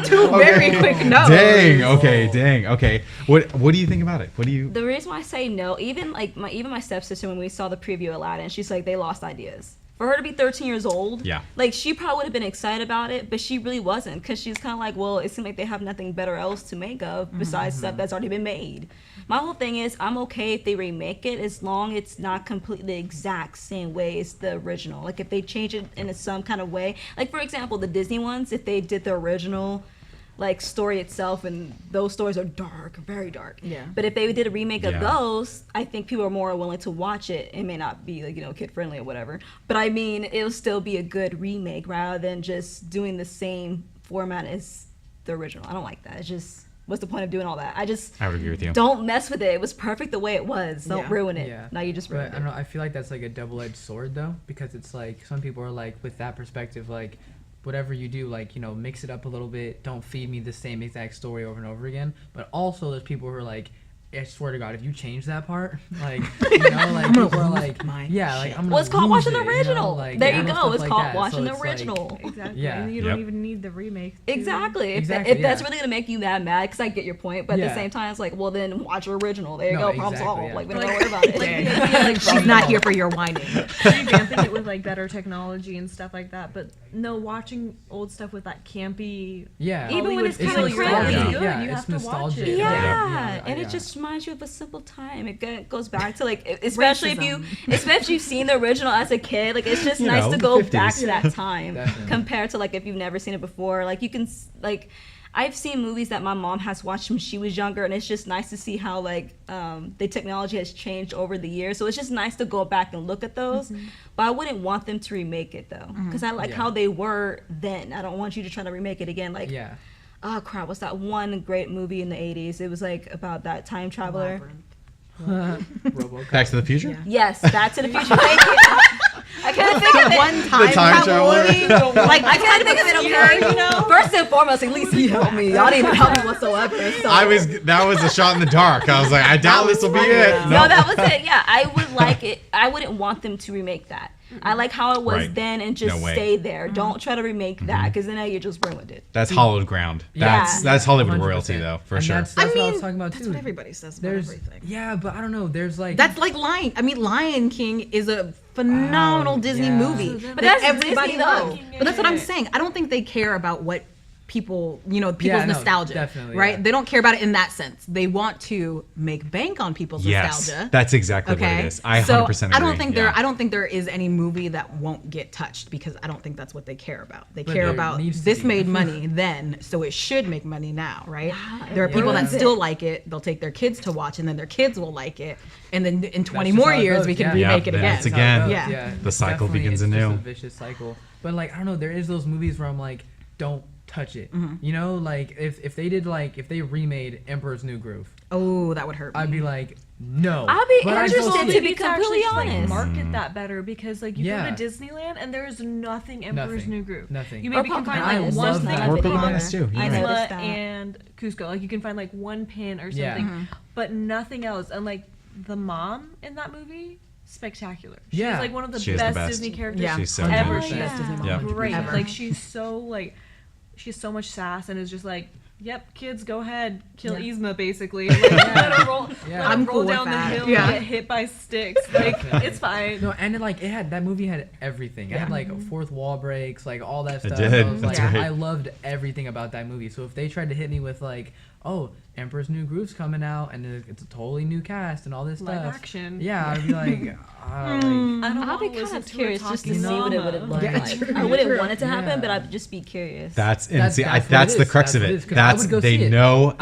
Speaker 2: Two very quick notes.
Speaker 1: Dang. Okay. What do you think about it? What do you?
Speaker 5: the reason why I say no, even my stepsister when we saw the preview of Aladdin, she's like they lost ideas. For her to be 13 years old,
Speaker 1: Yeah.
Speaker 5: like she probably would have been excited about it, but she really wasn't, because she's kind of like, well, it seems like they have nothing better else to make of besides stuff that's already been made. My whole thing is, I'm okay if they remake it as long as it's not completely the exact same way as the original. Like if they change it in some kind of way, like for example, the Disney ones, if they did the original like story itself, and those stories are dark, very dark.
Speaker 2: Yeah.
Speaker 5: But if they did a remake of
Speaker 1: Yeah.
Speaker 5: those, I think people are more willing to watch it. It may not be like, kid friendly or whatever, but I mean, it'll still be a good remake rather than just doing the same format as the original. I don't like that. It's just, what's the point of doing all that?
Speaker 1: I would agree with you.
Speaker 5: Don't mess with it. It was perfect the way it was. Don't ruin it.
Speaker 3: Yeah.
Speaker 5: Now you just
Speaker 3: But
Speaker 5: ruined
Speaker 3: I
Speaker 5: it.
Speaker 3: don't know. I feel like that's like a double-edged sword though, because it's like some people are like, with that perspective, like whatever you do, like, mix it up a little bit. Don't feed me the same exact story over and over again. But also there's people who are like, I swear to God, if you change that part, like, like people are like, yeah, like I'm gonna
Speaker 5: Well, it's called
Speaker 3: lose
Speaker 5: watching the
Speaker 3: it,
Speaker 5: original.
Speaker 3: Like,
Speaker 5: There you
Speaker 3: stuff
Speaker 5: go. It's
Speaker 3: like
Speaker 5: called
Speaker 3: that. So
Speaker 5: watching the
Speaker 3: it's like-
Speaker 5: original.
Speaker 4: Exactly.
Speaker 3: Yeah.
Speaker 4: And you don't even need the remake. too.
Speaker 5: Exactly.
Speaker 3: Exactly,
Speaker 5: If that's
Speaker 3: yeah.
Speaker 5: really gonna make you that mad, because I get your point, but at
Speaker 3: Yeah.
Speaker 5: the same time, it's like, well, then watch the original. There you
Speaker 3: No,
Speaker 5: go. Problem
Speaker 3: exactly,
Speaker 5: solved.
Speaker 3: yeah.
Speaker 5: Like we don't gotta worry about it.
Speaker 2: Dang.
Speaker 4: the idea, like,
Speaker 2: She's not here for your whining.
Speaker 4: revamping it with like better technology and stuff like that. But no, watching old stuff with that campy.
Speaker 3: Yeah.
Speaker 5: Even when it's
Speaker 4: Hollywood
Speaker 5: kinda
Speaker 4: feel,
Speaker 5: crappy.
Speaker 4: it's
Speaker 5: Yeah.
Speaker 4: good.
Speaker 3: Yeah,
Speaker 4: You
Speaker 3: it's
Speaker 4: have to watch
Speaker 3: nostalgic.
Speaker 4: it.
Speaker 5: Yeah, and
Speaker 3: yeah.
Speaker 5: it just reminds you of a simple time. It goes back to like, especially if you've seen the original as a kid, like it's just nice to go back to that time
Speaker 3: Definitely.
Speaker 5: compared to like if you've never seen it before. Like you can like, I've seen movies that my mom has watched when she was younger, and it's just nice to see how like the technology has changed over the years. So it's just nice to go back and look at those. But I wouldn't want them to remake it though, because I like
Speaker 3: Yeah.
Speaker 5: how they were then. I don't want you to try to remake it again. Like,
Speaker 3: Yeah.
Speaker 5: oh crap, what's that one great movie in the 80s? It was like about that time traveler.
Speaker 3: RoboCop.
Speaker 1: Back to the Future?
Speaker 5: Yes, Back to the Future. Thank you. I couldn't think of it.
Speaker 2: One time,
Speaker 1: time
Speaker 2: travel
Speaker 1: traveler.
Speaker 2: movie.
Speaker 5: Like I couldn't think of it. Okay, First and foremost, at least he helped me. Y'all didn't even help me whatsoever. So.
Speaker 1: That was a shot in the dark. I was like, I doubt this will be it.
Speaker 5: No, that was it. Yeah, I would like it. I wouldn't want them to remake that. I like how it was
Speaker 1: Right.
Speaker 5: then and just
Speaker 1: No way.
Speaker 5: stay there. Don't try to remake that, because then you just ruined it.
Speaker 1: That's hollowed ground.
Speaker 5: Yeah.
Speaker 1: That's Hollywood
Speaker 3: 100%.
Speaker 1: royalty though, for
Speaker 3: And
Speaker 1: sure.
Speaker 3: That's what I was talking about
Speaker 2: That's
Speaker 3: too.
Speaker 2: what everybody says about
Speaker 3: There's
Speaker 2: everything.
Speaker 3: yeah, but I don't know. There's like
Speaker 2: That's like Lion. I mean, Lion King is a phenomenal Disney
Speaker 3: yeah.
Speaker 2: movie,
Speaker 4: So then
Speaker 2: but
Speaker 5: that's
Speaker 2: everybody
Speaker 5: Disney,
Speaker 2: knows.
Speaker 5: though.
Speaker 2: But that's what I'm saying. I don't think they care about what people, people's
Speaker 3: no,
Speaker 2: nostalgia,
Speaker 3: definitely,
Speaker 2: right?
Speaker 3: yeah.
Speaker 2: They don't care about it in that sense. They want to make bank on people's
Speaker 1: Yes,
Speaker 2: nostalgia.
Speaker 1: that's exactly what
Speaker 2: Okay,
Speaker 1: it is. I
Speaker 2: so
Speaker 1: 100% agree.
Speaker 2: I don't think
Speaker 1: yeah.
Speaker 2: I don't think there is any movie that won't get touched, because I don't think that's what they care about. They
Speaker 3: But
Speaker 2: care
Speaker 3: there
Speaker 2: about
Speaker 3: needs to
Speaker 2: this
Speaker 3: be.
Speaker 2: made money then, so it should make money now, right? There are people that
Speaker 5: ruins it.
Speaker 2: still like it. They'll take their kids to watch, and then their kids will like it, and then in 20
Speaker 3: just
Speaker 2: more
Speaker 3: how it
Speaker 2: years
Speaker 3: goes,
Speaker 2: we can
Speaker 3: yeah.
Speaker 2: remake
Speaker 1: Yeah,
Speaker 2: it
Speaker 1: then
Speaker 2: again.
Speaker 1: it's again.
Speaker 2: Yeah.
Speaker 1: The cycle
Speaker 3: Definitely,
Speaker 1: begins
Speaker 3: it's
Speaker 1: anew.
Speaker 3: just a vicious cycle. But like I don't know, there is those movies where I'm like, don't touch it. Like if they did if they remade Emperor's New Groove,
Speaker 2: Oh, that would hurt me.
Speaker 3: I'd be like, no.
Speaker 5: I'll be
Speaker 3: But I'd go
Speaker 5: interested
Speaker 3: see
Speaker 5: to
Speaker 3: it.
Speaker 5: be
Speaker 4: It's actually
Speaker 5: completely
Speaker 4: just, like,
Speaker 5: honest.
Speaker 4: market that better, because like you
Speaker 3: Yeah.
Speaker 4: go to Disneyland and there is nothing Emperor's
Speaker 3: Nothing.
Speaker 4: New Groove.
Speaker 3: Nothing.
Speaker 4: You
Speaker 5: Or
Speaker 4: maybe can find
Speaker 5: Pocahontas.
Speaker 4: like
Speaker 3: I
Speaker 4: one
Speaker 3: love
Speaker 4: thing
Speaker 3: that.
Speaker 4: at
Speaker 1: Or
Speaker 4: the
Speaker 1: Pocahontas
Speaker 4: Pocahontas
Speaker 1: too.
Speaker 5: I
Speaker 1: You're
Speaker 5: know.
Speaker 1: right.
Speaker 5: noticed
Speaker 4: Isla
Speaker 5: that.
Speaker 4: and Cusco. Like you can find like one pin or something,
Speaker 3: Yeah.
Speaker 4: but nothing else. And like the mom in that movie, spectacular. She's
Speaker 3: Yeah.
Speaker 4: like one of the
Speaker 1: She is the
Speaker 4: best,
Speaker 1: best.
Speaker 4: Disney characters
Speaker 2: Yeah.
Speaker 1: She's so
Speaker 4: ever.
Speaker 1: good.
Speaker 4: She's
Speaker 5: Best Disney mom.
Speaker 1: Yeah.
Speaker 4: great.
Speaker 2: Ever.
Speaker 4: Like she's so much sass, and is just like, yep, kids, go ahead, kill Yzma, basically. Like, let her roll,
Speaker 3: Yeah.
Speaker 4: let her
Speaker 2: I'm
Speaker 4: roll
Speaker 2: cool with
Speaker 4: down the
Speaker 2: that.
Speaker 4: hill,
Speaker 2: Yeah.
Speaker 4: and get hit by sticks. Like it's fine.
Speaker 3: No, and it had that movie had everything. It had like fourth wall breaks, like all that stuff.
Speaker 1: did.
Speaker 3: I was
Speaker 1: That's
Speaker 3: like,
Speaker 1: right.
Speaker 3: I loved everything about that movie. So if they tried to hit me with like, oh, Emperor's New Groove's coming out and it's a totally new cast and all this
Speaker 4: Live
Speaker 3: stuff.
Speaker 4: action.
Speaker 3: Yeah, I'd be like, like
Speaker 4: I don't
Speaker 5: I'll be
Speaker 4: wanna listen
Speaker 5: kind of
Speaker 4: to a
Speaker 5: curious just to
Speaker 4: talking
Speaker 5: see what it would
Speaker 4: llama.
Speaker 5: have looked
Speaker 3: Yeah,
Speaker 5: like.
Speaker 2: true,
Speaker 5: I wouldn't
Speaker 2: true.
Speaker 5: want it to happen,
Speaker 3: Yeah.
Speaker 5: but I'd just be curious.
Speaker 1: That's
Speaker 3: That's
Speaker 1: the
Speaker 3: what it is.
Speaker 1: crux of
Speaker 3: That's what it
Speaker 1: it.
Speaker 3: is, 'cause I would go see
Speaker 1: They
Speaker 3: it.
Speaker 1: know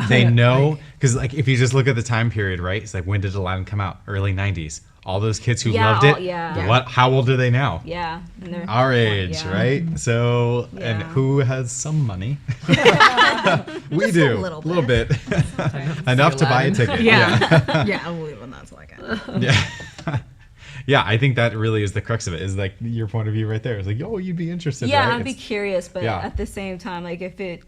Speaker 3: Like-
Speaker 1: because like if you just look at the time period, right? It's like when did Aladdin come out? Early 90s. All those kids who
Speaker 5: Yeah,
Speaker 1: loved
Speaker 5: all-
Speaker 1: it.
Speaker 5: yeah.
Speaker 1: How old are they now?
Speaker 5: Yeah. And they're
Speaker 1: Our age,
Speaker 5: yeah.
Speaker 1: right? So, and
Speaker 5: Yeah.
Speaker 1: who has some money? We
Speaker 2: Just
Speaker 1: do.
Speaker 2: a little
Speaker 1: bit. Enough to buy a
Speaker 3: Aladdin.
Speaker 1: ticket.
Speaker 2: Yeah, yeah, I'll believe in that. So I can.
Speaker 1: Yeah. Yeah, I think that really is the crux of it. Is like your point of view right there. It's like, oh, you'd be interested.
Speaker 5: Yeah,
Speaker 1: right?
Speaker 5: I'd be
Speaker 1: It's-
Speaker 5: curious, but
Speaker 1: yeah.
Speaker 5: at the same time, like if it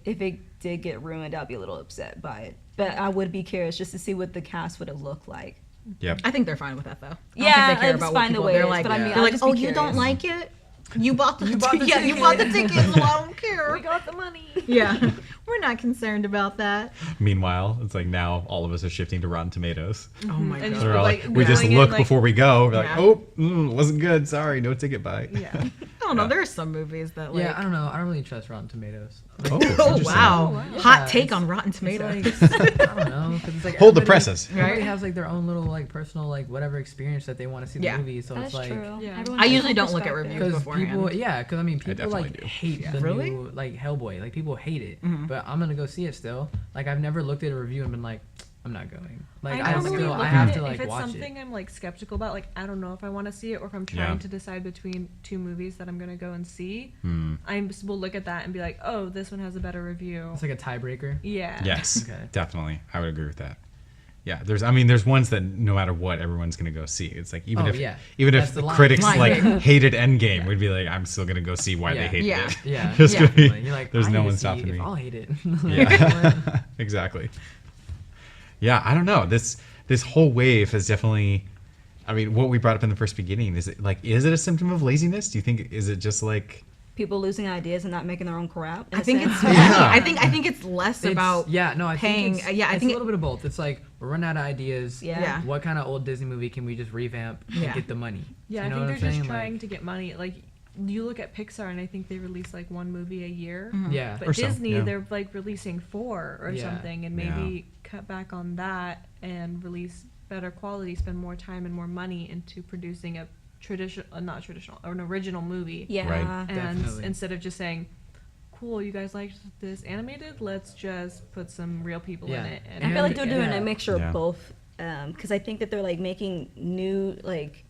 Speaker 5: did get ruined, I'd be a little upset by it. But I would be curious just to see what the cast would have looked like.
Speaker 1: Yep.
Speaker 2: I think they're fine with that though. I don't
Speaker 5: Yeah,
Speaker 2: think they care
Speaker 5: it's
Speaker 2: about
Speaker 5: fine
Speaker 2: what
Speaker 5: the
Speaker 2: people.
Speaker 5: way
Speaker 2: They're
Speaker 5: it is,
Speaker 2: like,
Speaker 5: but I mean,
Speaker 2: they're
Speaker 5: I'll
Speaker 2: like,
Speaker 5: just be
Speaker 2: oh, you don't
Speaker 5: curious.
Speaker 2: like it? You bought the
Speaker 3: You bought the
Speaker 2: yeah, you
Speaker 3: ticket.
Speaker 2: bought the ticket, so I don't care.
Speaker 4: We got the money.
Speaker 2: Yeah, we're not concerned about that.
Speaker 1: Meanwhile, it's like now all of us are shifting to Rotten Tomatoes.
Speaker 2: Oh my
Speaker 4: And
Speaker 2: god.
Speaker 4: just
Speaker 1: We're all
Speaker 4: like,
Speaker 1: we just
Speaker 4: going in,
Speaker 1: look
Speaker 4: like-
Speaker 1: before we go. We're like,
Speaker 2: Yeah.
Speaker 1: oh, wasn't good. Sorry, no ticket buy.
Speaker 4: Yeah.
Speaker 2: I don't know.
Speaker 1: Yeah.
Speaker 2: There are some movies that like.
Speaker 3: Yeah, I don't know. I don't really trust Rotten Tomatoes. Like,
Speaker 1: Oh,
Speaker 2: Oh
Speaker 1: interesting.
Speaker 2: wow.
Speaker 3: Yeah,
Speaker 2: Hot take
Speaker 3: it's-
Speaker 2: on Rotten
Speaker 3: it's
Speaker 2: Tomatoes.
Speaker 3: like, I don't know. 'Cause it's like
Speaker 1: Hold the
Speaker 3: everybody-
Speaker 1: presses.
Speaker 3: Everybody
Speaker 2: Right?
Speaker 3: has like their own little like personal like whatever experience that they want to see
Speaker 2: Yeah.
Speaker 3: the movie. So
Speaker 5: That's
Speaker 3: it's like
Speaker 5: true.
Speaker 4: Yeah.
Speaker 5: Everyone
Speaker 2: I
Speaker 5: has
Speaker 2: usually
Speaker 5: their
Speaker 2: don't look at
Speaker 5: perspective.
Speaker 2: reviews
Speaker 3: because
Speaker 2: beforehand.
Speaker 3: people, yeah, because I mean people
Speaker 1: definitely
Speaker 3: like
Speaker 1: do.
Speaker 3: hate the
Speaker 2: Really?
Speaker 3: new like Hellboy. Like people hate it,
Speaker 2: Mm-hmm.
Speaker 3: but I'm gonna go see it still. Like I've never looked at a review and been like, I'm not going. Like
Speaker 4: I
Speaker 3: I
Speaker 4: normally
Speaker 3: still
Speaker 4: look
Speaker 3: I
Speaker 4: at
Speaker 3: have
Speaker 4: it
Speaker 3: to like
Speaker 4: if it's
Speaker 3: watch
Speaker 4: something
Speaker 3: it.
Speaker 4: I'm like skeptical about. Like I don't know if I want to see it, or if I'm trying
Speaker 1: Yeah.
Speaker 4: to decide between two movies that I'm gonna go and see.
Speaker 1: Hmm.
Speaker 4: Will look at that and be like, oh, this one has a better review.
Speaker 3: It's like a tiebreaker.
Speaker 4: Yeah.
Speaker 1: Yes,
Speaker 3: Okay.
Speaker 1: definitely. I would agree with that. Yeah, there's ones that no matter what, everyone's gonna go see. It's like even
Speaker 3: Oh,
Speaker 1: if
Speaker 3: yeah.
Speaker 1: even
Speaker 3: That's
Speaker 1: if
Speaker 3: the line.
Speaker 1: critics
Speaker 2: Line
Speaker 1: like
Speaker 2: break.
Speaker 1: hated Endgame, we'd be like, I'm still gonna go see why they
Speaker 3: Yeah.
Speaker 1: hated
Speaker 2: Yeah.
Speaker 1: it.
Speaker 3: Yeah,
Speaker 1: It's gonna be-
Speaker 3: definitely. You're like,
Speaker 1: there's
Speaker 3: I
Speaker 1: no
Speaker 3: need
Speaker 1: one
Speaker 3: to see
Speaker 1: stopping
Speaker 3: if
Speaker 1: me.
Speaker 3: I'll hate it.
Speaker 1: Yeah, exactly. Yeah, I don't know. This whole wave has definitely. I mean, what we brought up in the first beginning is it a symptom of laziness? Do you think is it just like
Speaker 5: People losing ideas and not making their own crap. in
Speaker 2: I
Speaker 5: a
Speaker 2: think
Speaker 5: sense.
Speaker 2: it's.
Speaker 1: Yeah.
Speaker 2: I think it's less
Speaker 3: It's-
Speaker 2: about.
Speaker 3: yeah, no, I
Speaker 2: paying.
Speaker 3: think it's,
Speaker 2: Yeah, I
Speaker 3: it's
Speaker 2: think
Speaker 3: a little bit of both. It's like we're running out of ideas.
Speaker 5: Yeah.
Speaker 2: Yeah.
Speaker 3: What kind of old Disney movie can we just revamp and
Speaker 2: Yeah.
Speaker 3: get the money?
Speaker 4: Yeah,
Speaker 3: You know
Speaker 4: I
Speaker 3: what
Speaker 4: think
Speaker 3: I'm
Speaker 4: they're just
Speaker 3: saying?
Speaker 4: trying to get money. Like you look at Pixar, and I think they release like one movie a year.
Speaker 3: Yeah.
Speaker 4: But
Speaker 1: Or so,
Speaker 4: Disney,
Speaker 1: yeah.
Speaker 4: they're like releasing 4 or
Speaker 3: Yeah.
Speaker 4: something, and maybe cut back on that and release better quality, spend more time and more money into producing a not traditional, or an original movie.
Speaker 5: Yeah.
Speaker 1: Right.
Speaker 4: And
Speaker 3: Definitely.
Speaker 4: instead of just saying, "Cool, you guys liked this animated? Let's just put some real people
Speaker 3: Yeah.
Speaker 4: in it."
Speaker 5: I feel like they're doing
Speaker 3: Yeah.
Speaker 5: a mixture
Speaker 1: Yeah.
Speaker 5: of both, because I think that they're like making new like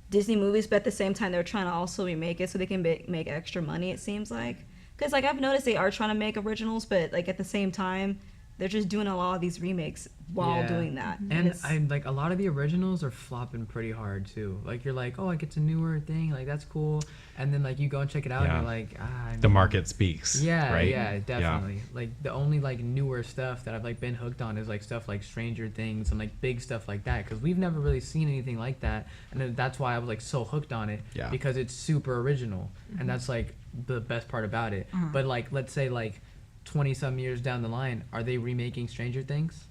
Speaker 5: Disney movies, but at the same time they're trying to also remake it so they can make extra money. It seems like, because like I've noticed they are trying to make originals, but like at the same time they're just doing a lot of these remakes while
Speaker 3: Yeah.
Speaker 5: doing that.
Speaker 3: And
Speaker 5: it's-
Speaker 3: I like a lot of the originals are flopping pretty hard too. Like you're like, oh, like it's a newer thing, like that's cool. And then like you go and check it out,
Speaker 1: Yeah.
Speaker 3: and you're like,
Speaker 1: the market speaks?
Speaker 3: Yeah,
Speaker 1: right?
Speaker 3: yeah, definitely. Like the only like newer stuff that I've like been hooked on is like stuff like Stranger Things and like big stuff like that, because we've never really seen anything like that, and then that's why I was like so hooked on it.
Speaker 1: Yeah.
Speaker 3: Because it's super original, and that's like the best part about it. But like let's say like 20 some years down the line, are they remaking Stranger Things?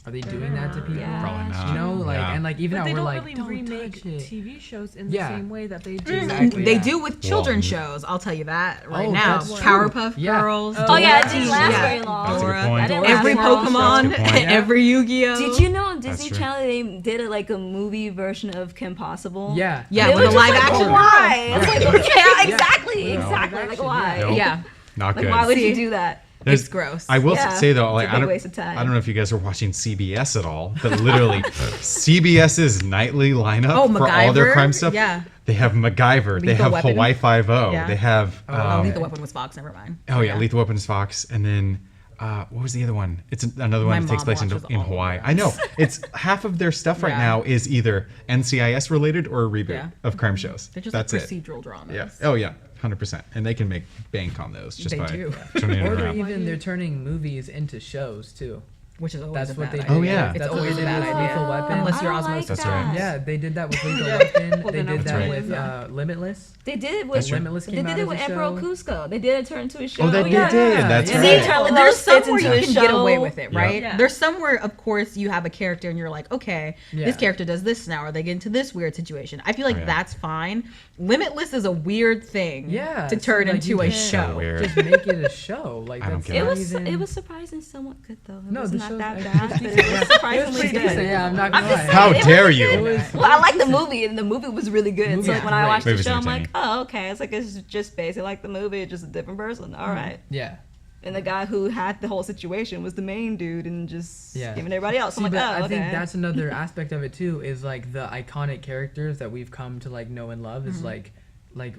Speaker 3: Are they doing that to people?
Speaker 5: Yeah.
Speaker 1: Probably not.
Speaker 3: You know, like
Speaker 1: Yeah.
Speaker 3: and like even
Speaker 4: But
Speaker 3: now
Speaker 4: they
Speaker 3: we're
Speaker 4: don't
Speaker 3: like,
Speaker 4: really
Speaker 3: don't
Speaker 4: remake
Speaker 3: touch it.
Speaker 4: TV shows in
Speaker 3: Yeah.
Speaker 4: the same way that they do.
Speaker 3: Exactly.
Speaker 2: They
Speaker 3: Yeah.
Speaker 2: do with children's
Speaker 1: Well,
Speaker 2: shows. I'll tell you that right
Speaker 3: Oh,
Speaker 2: now.
Speaker 3: that's true.
Speaker 2: Powerpuff
Speaker 3: Yeah.
Speaker 2: Girls.
Speaker 5: oh yeah, it
Speaker 2: Dora,
Speaker 5: didn't last
Speaker 2: yeah.
Speaker 5: very long.
Speaker 1: That's a good
Speaker 2: Dora.
Speaker 1: point.
Speaker 5: That didn't
Speaker 2: Every
Speaker 5: last long.
Speaker 2: Pokemon,
Speaker 1: That's a good point.
Speaker 2: every Yu-Gi-Oh.
Speaker 5: Did you know on
Speaker 1: That's
Speaker 5: Disney
Speaker 1: true.
Speaker 5: Channel they did like a movie version of Kim Possible?
Speaker 3: Yeah.
Speaker 2: Yeah,
Speaker 5: It
Speaker 2: with
Speaker 5: was
Speaker 2: a
Speaker 5: just
Speaker 2: live
Speaker 5: like,
Speaker 2: action.
Speaker 5: why? It's like, yeah, exactly,
Speaker 3: Yeah.
Speaker 5: exactly. Like why?
Speaker 1: Nope.
Speaker 2: Yeah.
Speaker 1: Not
Speaker 5: Like
Speaker 1: good.
Speaker 5: why would
Speaker 2: See?
Speaker 5: you do that?
Speaker 1: There's-
Speaker 2: It's gross.
Speaker 1: I will
Speaker 5: Yeah.
Speaker 1: say though, like
Speaker 5: It's a big waste of time.
Speaker 1: I don't know if you guys are watching CBS at all, but literally CBS's nightly lineup
Speaker 2: Oh,
Speaker 1: for all their
Speaker 2: MacGyver?
Speaker 1: crime stuff.
Speaker 2: Yeah.
Speaker 1: They have MacGyver. They
Speaker 2: Lethal
Speaker 1: have
Speaker 2: Weapon?
Speaker 1: Hawaii Five-0.
Speaker 2: Yeah.
Speaker 1: They have
Speaker 2: Oh, Lethal Weapon was Fox. Never mind.
Speaker 1: oh yeah, Lethal Weapon is Fox, and then what was the other one? It's another one
Speaker 2: My
Speaker 1: that takes
Speaker 2: mom
Speaker 1: place
Speaker 2: watches
Speaker 1: in
Speaker 2: all of
Speaker 1: Hawaii.
Speaker 2: them.
Speaker 1: I know. It's half of their stuff right
Speaker 2: Yeah.
Speaker 1: now is either NCIS related or a reboot
Speaker 2: Yeah.
Speaker 1: of crime shows.
Speaker 2: They're just
Speaker 1: That's
Speaker 2: like
Speaker 1: it.
Speaker 2: procedural dramas.
Speaker 1: Yeah. Oh yeah, 100%. And they can make bank on those just
Speaker 2: They
Speaker 1: by
Speaker 2: do.
Speaker 1: turning it
Speaker 3: Or
Speaker 1: around.
Speaker 3: they're turning movies into shows too.
Speaker 2: Which is always
Speaker 3: That's
Speaker 2: a
Speaker 3: what
Speaker 2: bad
Speaker 3: they did.
Speaker 2: idea.
Speaker 1: Oh, yeah.
Speaker 2: It's
Speaker 3: That's what
Speaker 2: always
Speaker 3: they
Speaker 2: a
Speaker 3: did
Speaker 2: bad
Speaker 3: with
Speaker 2: idea.
Speaker 3: Lethal Weapon.
Speaker 2: Unless you're
Speaker 5: I
Speaker 2: Osmosis.
Speaker 5: like
Speaker 1: That's
Speaker 5: that.
Speaker 1: right.
Speaker 3: Yeah, they did that with Lethal Weapon.
Speaker 4: Well,
Speaker 3: They
Speaker 4: then
Speaker 3: did
Speaker 4: I'll
Speaker 3: that
Speaker 4: try
Speaker 3: with
Speaker 4: it.
Speaker 3: Limitless.
Speaker 5: They did it
Speaker 1: That's
Speaker 5: with
Speaker 1: true.
Speaker 3: Limitless
Speaker 5: they
Speaker 3: came
Speaker 5: did
Speaker 3: out
Speaker 5: it
Speaker 3: as
Speaker 5: with
Speaker 3: a
Speaker 5: Emperor
Speaker 3: show.
Speaker 5: Cusco. They did it turn into a show.
Speaker 1: Oh, they
Speaker 3: yeah.
Speaker 1: did. That's
Speaker 3: Yeah.
Speaker 5: See,
Speaker 1: right.
Speaker 5: Charlie
Speaker 2: There's
Speaker 5: Lost fits
Speaker 2: somewhere
Speaker 5: into
Speaker 2: you
Speaker 5: a
Speaker 2: can
Speaker 5: show.
Speaker 2: get away with it, right?
Speaker 4: Yeah.
Speaker 2: There's somewhere, of course, you have a character and you're like, okay,
Speaker 3: Yeah.
Speaker 2: this character does this now, or they get into this weird situation. I feel like
Speaker 1: Oh, yeah.
Speaker 2: that's fine. Limitless is a weird thing
Speaker 3: Yeah,
Speaker 2: to
Speaker 3: so,
Speaker 2: turn
Speaker 3: like,
Speaker 2: into
Speaker 3: you
Speaker 2: a
Speaker 3: can't-
Speaker 1: So
Speaker 2: show.
Speaker 1: weird.
Speaker 3: Just make it a show. Like
Speaker 1: I don't
Speaker 3: that's
Speaker 1: get
Speaker 5: It
Speaker 3: not
Speaker 5: was
Speaker 3: even-
Speaker 5: it was surprising somewhat good though. It
Speaker 3: No,
Speaker 5: was
Speaker 3: the
Speaker 5: not
Speaker 3: show's
Speaker 5: that
Speaker 3: actually
Speaker 5: bad, but
Speaker 3: decent.
Speaker 5: it was
Speaker 3: Yeah.
Speaker 5: surprisingly
Speaker 3: pretty
Speaker 5: good.
Speaker 3: decent. Yeah, I'm not
Speaker 5: I'm
Speaker 3: gonna
Speaker 5: just
Speaker 3: lie.
Speaker 1: How
Speaker 5: saying, it
Speaker 1: dare
Speaker 5: was
Speaker 1: you?
Speaker 5: good. Well, I like the movie, and the movie was really good.
Speaker 3: Movie
Speaker 5: So like
Speaker 3: was
Speaker 5: when I
Speaker 3: great.
Speaker 5: watched the
Speaker 1: Movie's
Speaker 5: show, I'm like,
Speaker 1: entertaining.
Speaker 5: oh, okay. It's like it's just basically like the movie, just a different person. All right.
Speaker 3: Yeah.
Speaker 5: And the guy who had the whole situation was the main dude, and just
Speaker 3: Yeah.
Speaker 5: giving everybody else.
Speaker 3: See,
Speaker 5: I'm like,
Speaker 3: but
Speaker 5: oh,
Speaker 3: I
Speaker 5: okay.
Speaker 3: think that's another aspect of it too. Is like the iconic characters that we've come to like know and love. Is like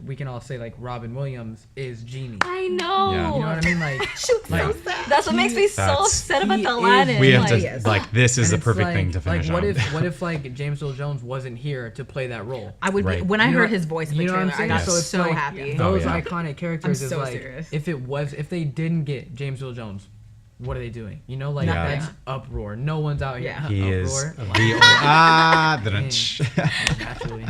Speaker 3: we can all say like Robin Williams is Genie.
Speaker 5: I know.
Speaker 1: Yeah.
Speaker 3: You know what I mean? Like, like
Speaker 5: That's what makes me so
Speaker 1: That's-
Speaker 5: upset about
Speaker 3: he
Speaker 5: the
Speaker 3: is-
Speaker 5: Aladdin.
Speaker 1: We have
Speaker 5: like,
Speaker 1: to
Speaker 2: Yes.
Speaker 1: like this is
Speaker 3: and
Speaker 1: the
Speaker 3: it's
Speaker 1: perfect
Speaker 3: like,
Speaker 1: thing to finish
Speaker 3: like what
Speaker 1: on.
Speaker 3: if like James Earl Jones wasn't here to play that role?
Speaker 2: I would
Speaker 1: Right.
Speaker 2: be, when I
Speaker 3: You know
Speaker 2: heard
Speaker 3: what-
Speaker 2: his voice in the
Speaker 3: you know what I'm
Speaker 2: trailer, I
Speaker 3: saying?
Speaker 2: got
Speaker 3: So it's
Speaker 2: so
Speaker 3: like,
Speaker 2: happy.
Speaker 1: Oh,
Speaker 3: Those
Speaker 1: yeah.
Speaker 3: iconic characters
Speaker 2: I'm
Speaker 3: is
Speaker 2: so
Speaker 3: like
Speaker 2: serious.
Speaker 3: if they didn't get James Earl Jones, what are they doing? You know, like
Speaker 1: Nothing.
Speaker 3: that's uproar. No one's out here.
Speaker 2: Yeah.
Speaker 1: He is
Speaker 3: uproar. Naturally.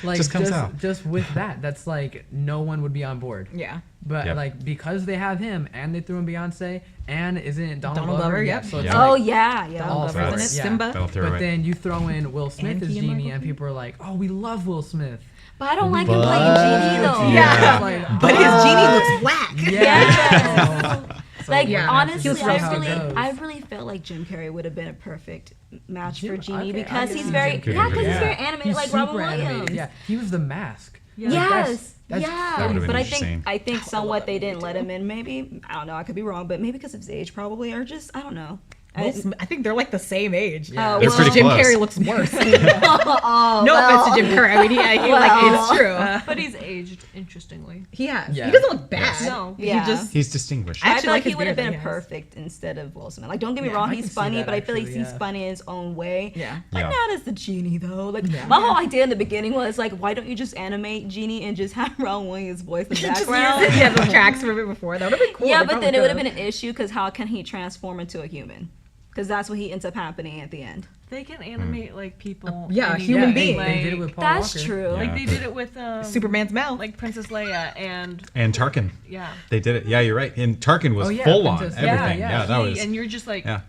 Speaker 3: Like
Speaker 1: Just comes out.
Speaker 3: Just with that, that's like no one would be on board.
Speaker 2: Yeah.
Speaker 3: But
Speaker 1: Yep.
Speaker 3: like because they have him and they threw in Beyonce and isn't it Donald
Speaker 2: Glover,
Speaker 3: Glover?
Speaker 2: yep.
Speaker 3: So it's
Speaker 1: Yeah.
Speaker 5: Oh
Speaker 3: like,
Speaker 5: yeah,
Speaker 3: all
Speaker 5: yeah.
Speaker 2: Glover's in it,
Speaker 3: sorts.
Speaker 2: Simba.
Speaker 1: That'll throw
Speaker 3: But
Speaker 1: it.
Speaker 3: then you throw in Will Smith
Speaker 2: And
Speaker 3: as
Speaker 2: Keegan-Michael
Speaker 3: Genie, and
Speaker 2: Key.
Speaker 3: people are like, "Oh, we love Will Smith."
Speaker 5: But I don't like him
Speaker 1: But-
Speaker 5: playing Genie though.
Speaker 1: Yeah.
Speaker 3: Like,
Speaker 2: But his genie looks whack.
Speaker 5: Yes.
Speaker 3: So,
Speaker 5: Like
Speaker 2: Yeah.
Speaker 5: honestly,
Speaker 2: He'll see
Speaker 3: how it goes.
Speaker 5: I really felt like Jim Carrey would have been a perfect match for
Speaker 3: Jim-
Speaker 5: Genie
Speaker 3: okay,
Speaker 5: because
Speaker 3: I
Speaker 5: he's
Speaker 3: can
Speaker 5: very
Speaker 3: see
Speaker 1: Jim
Speaker 5: yeah,
Speaker 1: Carrey.
Speaker 5: because he's
Speaker 1: Yeah.
Speaker 5: very animated
Speaker 3: He's
Speaker 5: like
Speaker 3: super
Speaker 5: Robin Williams.
Speaker 3: animated. Yeah, he was the mask.
Speaker 4: Yeah.
Speaker 5: Yes.
Speaker 3: That's-
Speaker 5: yeah.
Speaker 1: That would've been
Speaker 5: But I
Speaker 1: interesting.
Speaker 5: think somewhat they didn't let him in. Maybe I don't know. I could be wrong, but maybe because of his age, probably, or just I don't know.
Speaker 2: Will Smith- I think they're like the same age.
Speaker 3: Yeah.
Speaker 5: Oh,
Speaker 1: They're
Speaker 5: well,
Speaker 1: pretty
Speaker 2: Jim
Speaker 1: close.
Speaker 2: Carrey looks worse.
Speaker 5: oh,
Speaker 2: No
Speaker 5: well.
Speaker 2: offense to Jim Carrey. I mean, it's true.
Speaker 4: But he's aged interestingly.
Speaker 2: He has.
Speaker 3: Yeah.
Speaker 2: He doesn't look bad.
Speaker 1: Yes.
Speaker 4: No.
Speaker 5: Yeah.
Speaker 2: He just.
Speaker 1: He's distinguished.
Speaker 2: I
Speaker 5: I
Speaker 2: actually
Speaker 5: feel
Speaker 2: like
Speaker 5: like he
Speaker 2: his
Speaker 5: would have
Speaker 2: beard
Speaker 5: been
Speaker 2: that he has.
Speaker 5: perfect instead of Will Smith. Like, don't get me
Speaker 3: Yeah,
Speaker 5: wrong,
Speaker 3: I
Speaker 5: he's
Speaker 3: can see
Speaker 5: funny,
Speaker 3: that
Speaker 5: but I feel like
Speaker 3: actually,
Speaker 5: he's
Speaker 3: yeah.
Speaker 5: funny in his own way.
Speaker 2: Yeah.
Speaker 5: But
Speaker 1: Yeah.
Speaker 5: not as the Genie though. Like
Speaker 2: Yeah.
Speaker 5: my whole idea in the beginning was like, why don't you just animate Genie and just have Ron Williams voice the background?
Speaker 2: Yeah, the tracks from it before. That would have been cool.
Speaker 5: Yeah,
Speaker 2: They
Speaker 5: but
Speaker 2: probably
Speaker 5: then it would have
Speaker 2: could've.
Speaker 5: been an issue because how can he transform into a human? Because that's what he ends up happening at the end.
Speaker 4: They can animate like people.
Speaker 2: Yeah,
Speaker 4: any
Speaker 2: human
Speaker 4: day,
Speaker 2: being.
Speaker 3: They did it with Paul
Speaker 5: That's
Speaker 3: Walker.
Speaker 5: true.
Speaker 1: Yeah.
Speaker 4: Like they did it with
Speaker 2: Superman's mouth.
Speaker 4: like Princess Leia and
Speaker 1: And Tarkin.
Speaker 4: yeah.
Speaker 1: They did it. Yeah, you're right. And Tarkin was
Speaker 3: Oh, yeah,
Speaker 1: full on
Speaker 3: Princess-
Speaker 1: everything.
Speaker 3: yeah,
Speaker 1: Yeah, that
Speaker 4: He-
Speaker 1: was.
Speaker 4: and you're just like
Speaker 1: Yeah.